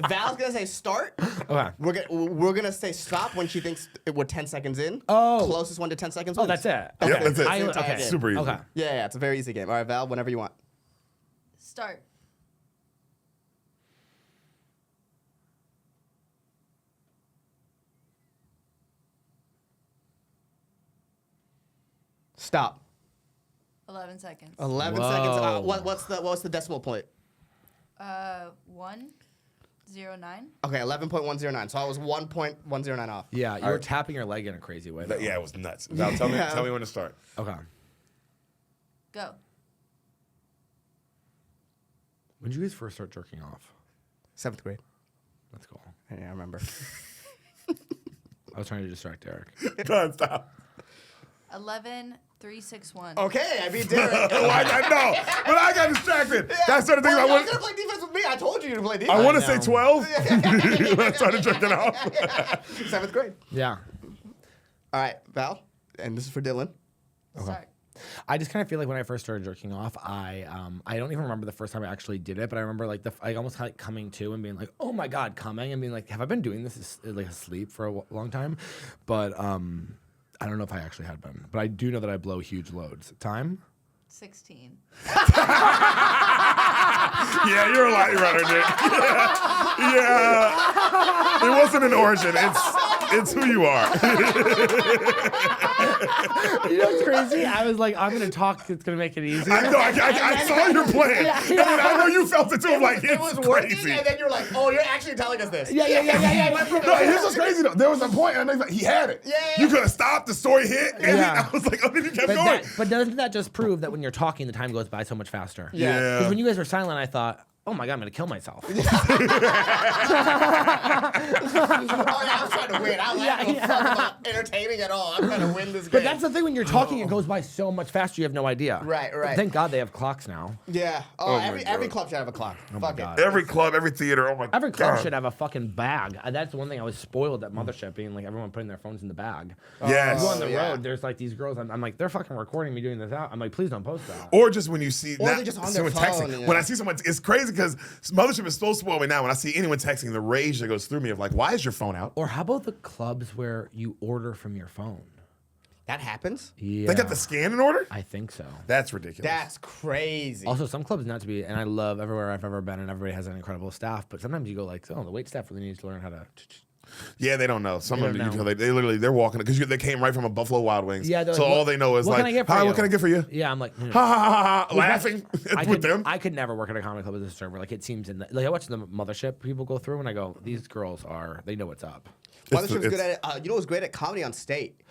Val's gonna say start. Okay. We're gonna say stop when she thinks we're 10 seconds in. Oh. Closest one to 10 seconds. Oh, wins. that's it. Yep, Okay. that's it. Okay. Super easy. Okay. Yeah. It's a very easy game. All right, Val. Whenever you want. Start. Stop. 11 seconds. 11 Whoa. seconds. What's the decimal point? 109. Okay, 11.109. So I was 1.109 off. Yeah, you were tapping your leg in a crazy way. Though. Yeah, it was nuts. Val, tell me when to start. Okay. Go. When did you guys first start jerking off? 7th grade. That's cool. Yeah, I remember. I was trying to distract Eric. Done, stop. 11, 3, 6, 1. Okay, I beat Deric. Oh, I know, but I got distracted. That's sort of thing Well, I you're want. gonna play defense with me. I told you to play defense. I want to know. say 12. I started drinking off. 7th grade. Yeah. All right, Val, and this is for Dylan. Start. I just kind of feel like when I first started jerking off, I don't even remember the first time I actually did it, but I remember like I almost like coming to and being like, oh my god, coming, and being like, have I been doing this like asleep for a long time? But I don't know if I actually had been, but I do know that I blow huge loads. Time? 16. Yeah, you're a lot runner, dude. Yeah. It wasn't an origin. It's who you are. You know what's crazy? I was like, I'm gonna talk. It's gonna make it easier. I know. I saw your plan, and then I know you felt it too. I'm like, It was it's working, crazy. and then you're like, oh, you're actually telling us this. Yeah. No, this was crazy though. There was a point, and he had it. Yeah. You could have stopped. The story hit, and Yeah. I was like, oh, then you kept But, going. but doesn't that just prove that when you're talking, the time goes by so much faster? Yeah. Because when you guys were silent, I thought, oh my god, I'm gonna kill myself. Oh, yeah, I was trying to win. I don't give a fuck about entertaining at all. I'm trying to win this game. But that's the thing, when you're talking, it goes by so much faster, you have no idea. Right. But thank God they have clocks now. Yeah. Oh Oh, my every God. club should have a clock. Fuck God. it. Every club, every theater. Oh my god. Every club should have a fucking bag. That's the one thing I was spoiled at Mothership, being like everyone putting their phones in the bag. Yes. You go on the yeah. road, there's like these girls, I'm like, they're fucking recording me doing this out. I'm like, please don't post that. Or just when you see Or they're just on their someone phone, texting. yeah. When I see someone, it's crazy because Mothership is so spoiled me now. When I see anyone texting, the rage that goes through me of like, why is your phone out? Or how about the clubs where you order from your phone? That happens? Yeah. They got the scan in order? I think so. That's ridiculous. That's crazy. Also, some clubs not to be, and I love everywhere I've ever been, and everybody has an incredible staff. But sometimes you go like, oh, the wait staff really needs to learn how to. Yeah, they don't know. Some They of them, don't you know. know, they literally they're walking because they came right from a Buffalo Wild Wings. Yeah, they're so like, all what- they know is what like, can I get for hi, you? what can I get for you? Yeah, I'm like, Ha ha ha ha, laughing I with could, them. I could never work at a comedy club as a server. Like it seems like I watch the Mothership people go through, and I go, these girls they know what's up. Mothership's good it's- at it. You know what's great at Comedy on State?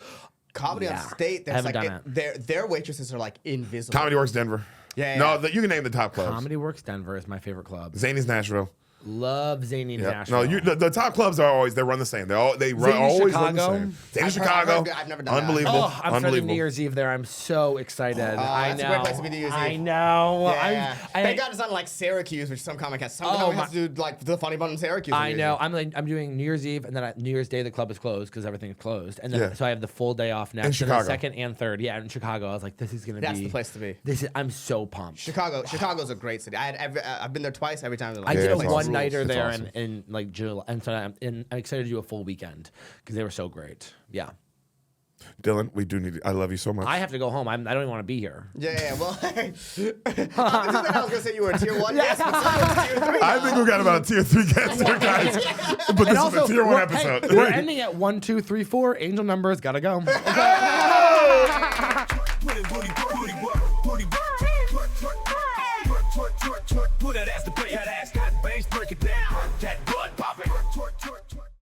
Comedy Yeah. on State, there's Haven't like done their waitresses are like invisible. Comedy Works Denver. Yeah, No, yeah. you can name the top clubs. Comedy Works Denver is my favorite club. Zany's Nashville. Love Zany Yeah. Nashville. No, the top clubs are always they run the same. They always Zany always run the Chicago. same. Zany I've Chicago. heard good. I've never done that. Unbelievable. Oh, I'm spending Unbelievable. New Year's Eve there. I'm so excited. I that's know. a great place to be New Year's I Eve. know. Yeah. I Thank God it's not like Syracuse, which some comic has. Some Oh, comic my- has to do like the Funny Bone in Syracuse. on I New know. Year's Eve. I'm doing New Year's Eve, and then New Year's Day the club is closed because everything is closed, and then Yeah. so I have the full day off next. In and then Chicago. second and third. Yeah, in Chicago. I was like, this is gonna That's be the place to be. I'm so pumped. Chicago's a great city. I've been there twice. Every time. I Yeah, did a it's awesome. one nighter It's there awesome. in like July, and so I'm excited to do a full weekend because they were so great. Yeah, Dylan, we do need. I love you so much. I have to go home. I don't even want to be here. Yeah. Well, obviously, I was gonna say you were a tier 1 guest, but someone was tier 3. I think we got about a tier 3 guest here, guys. But this is a tier 1 we're- episode. Hey, we're ending at 1, 2, 3, 4. Angel numbers gotta go. Oh!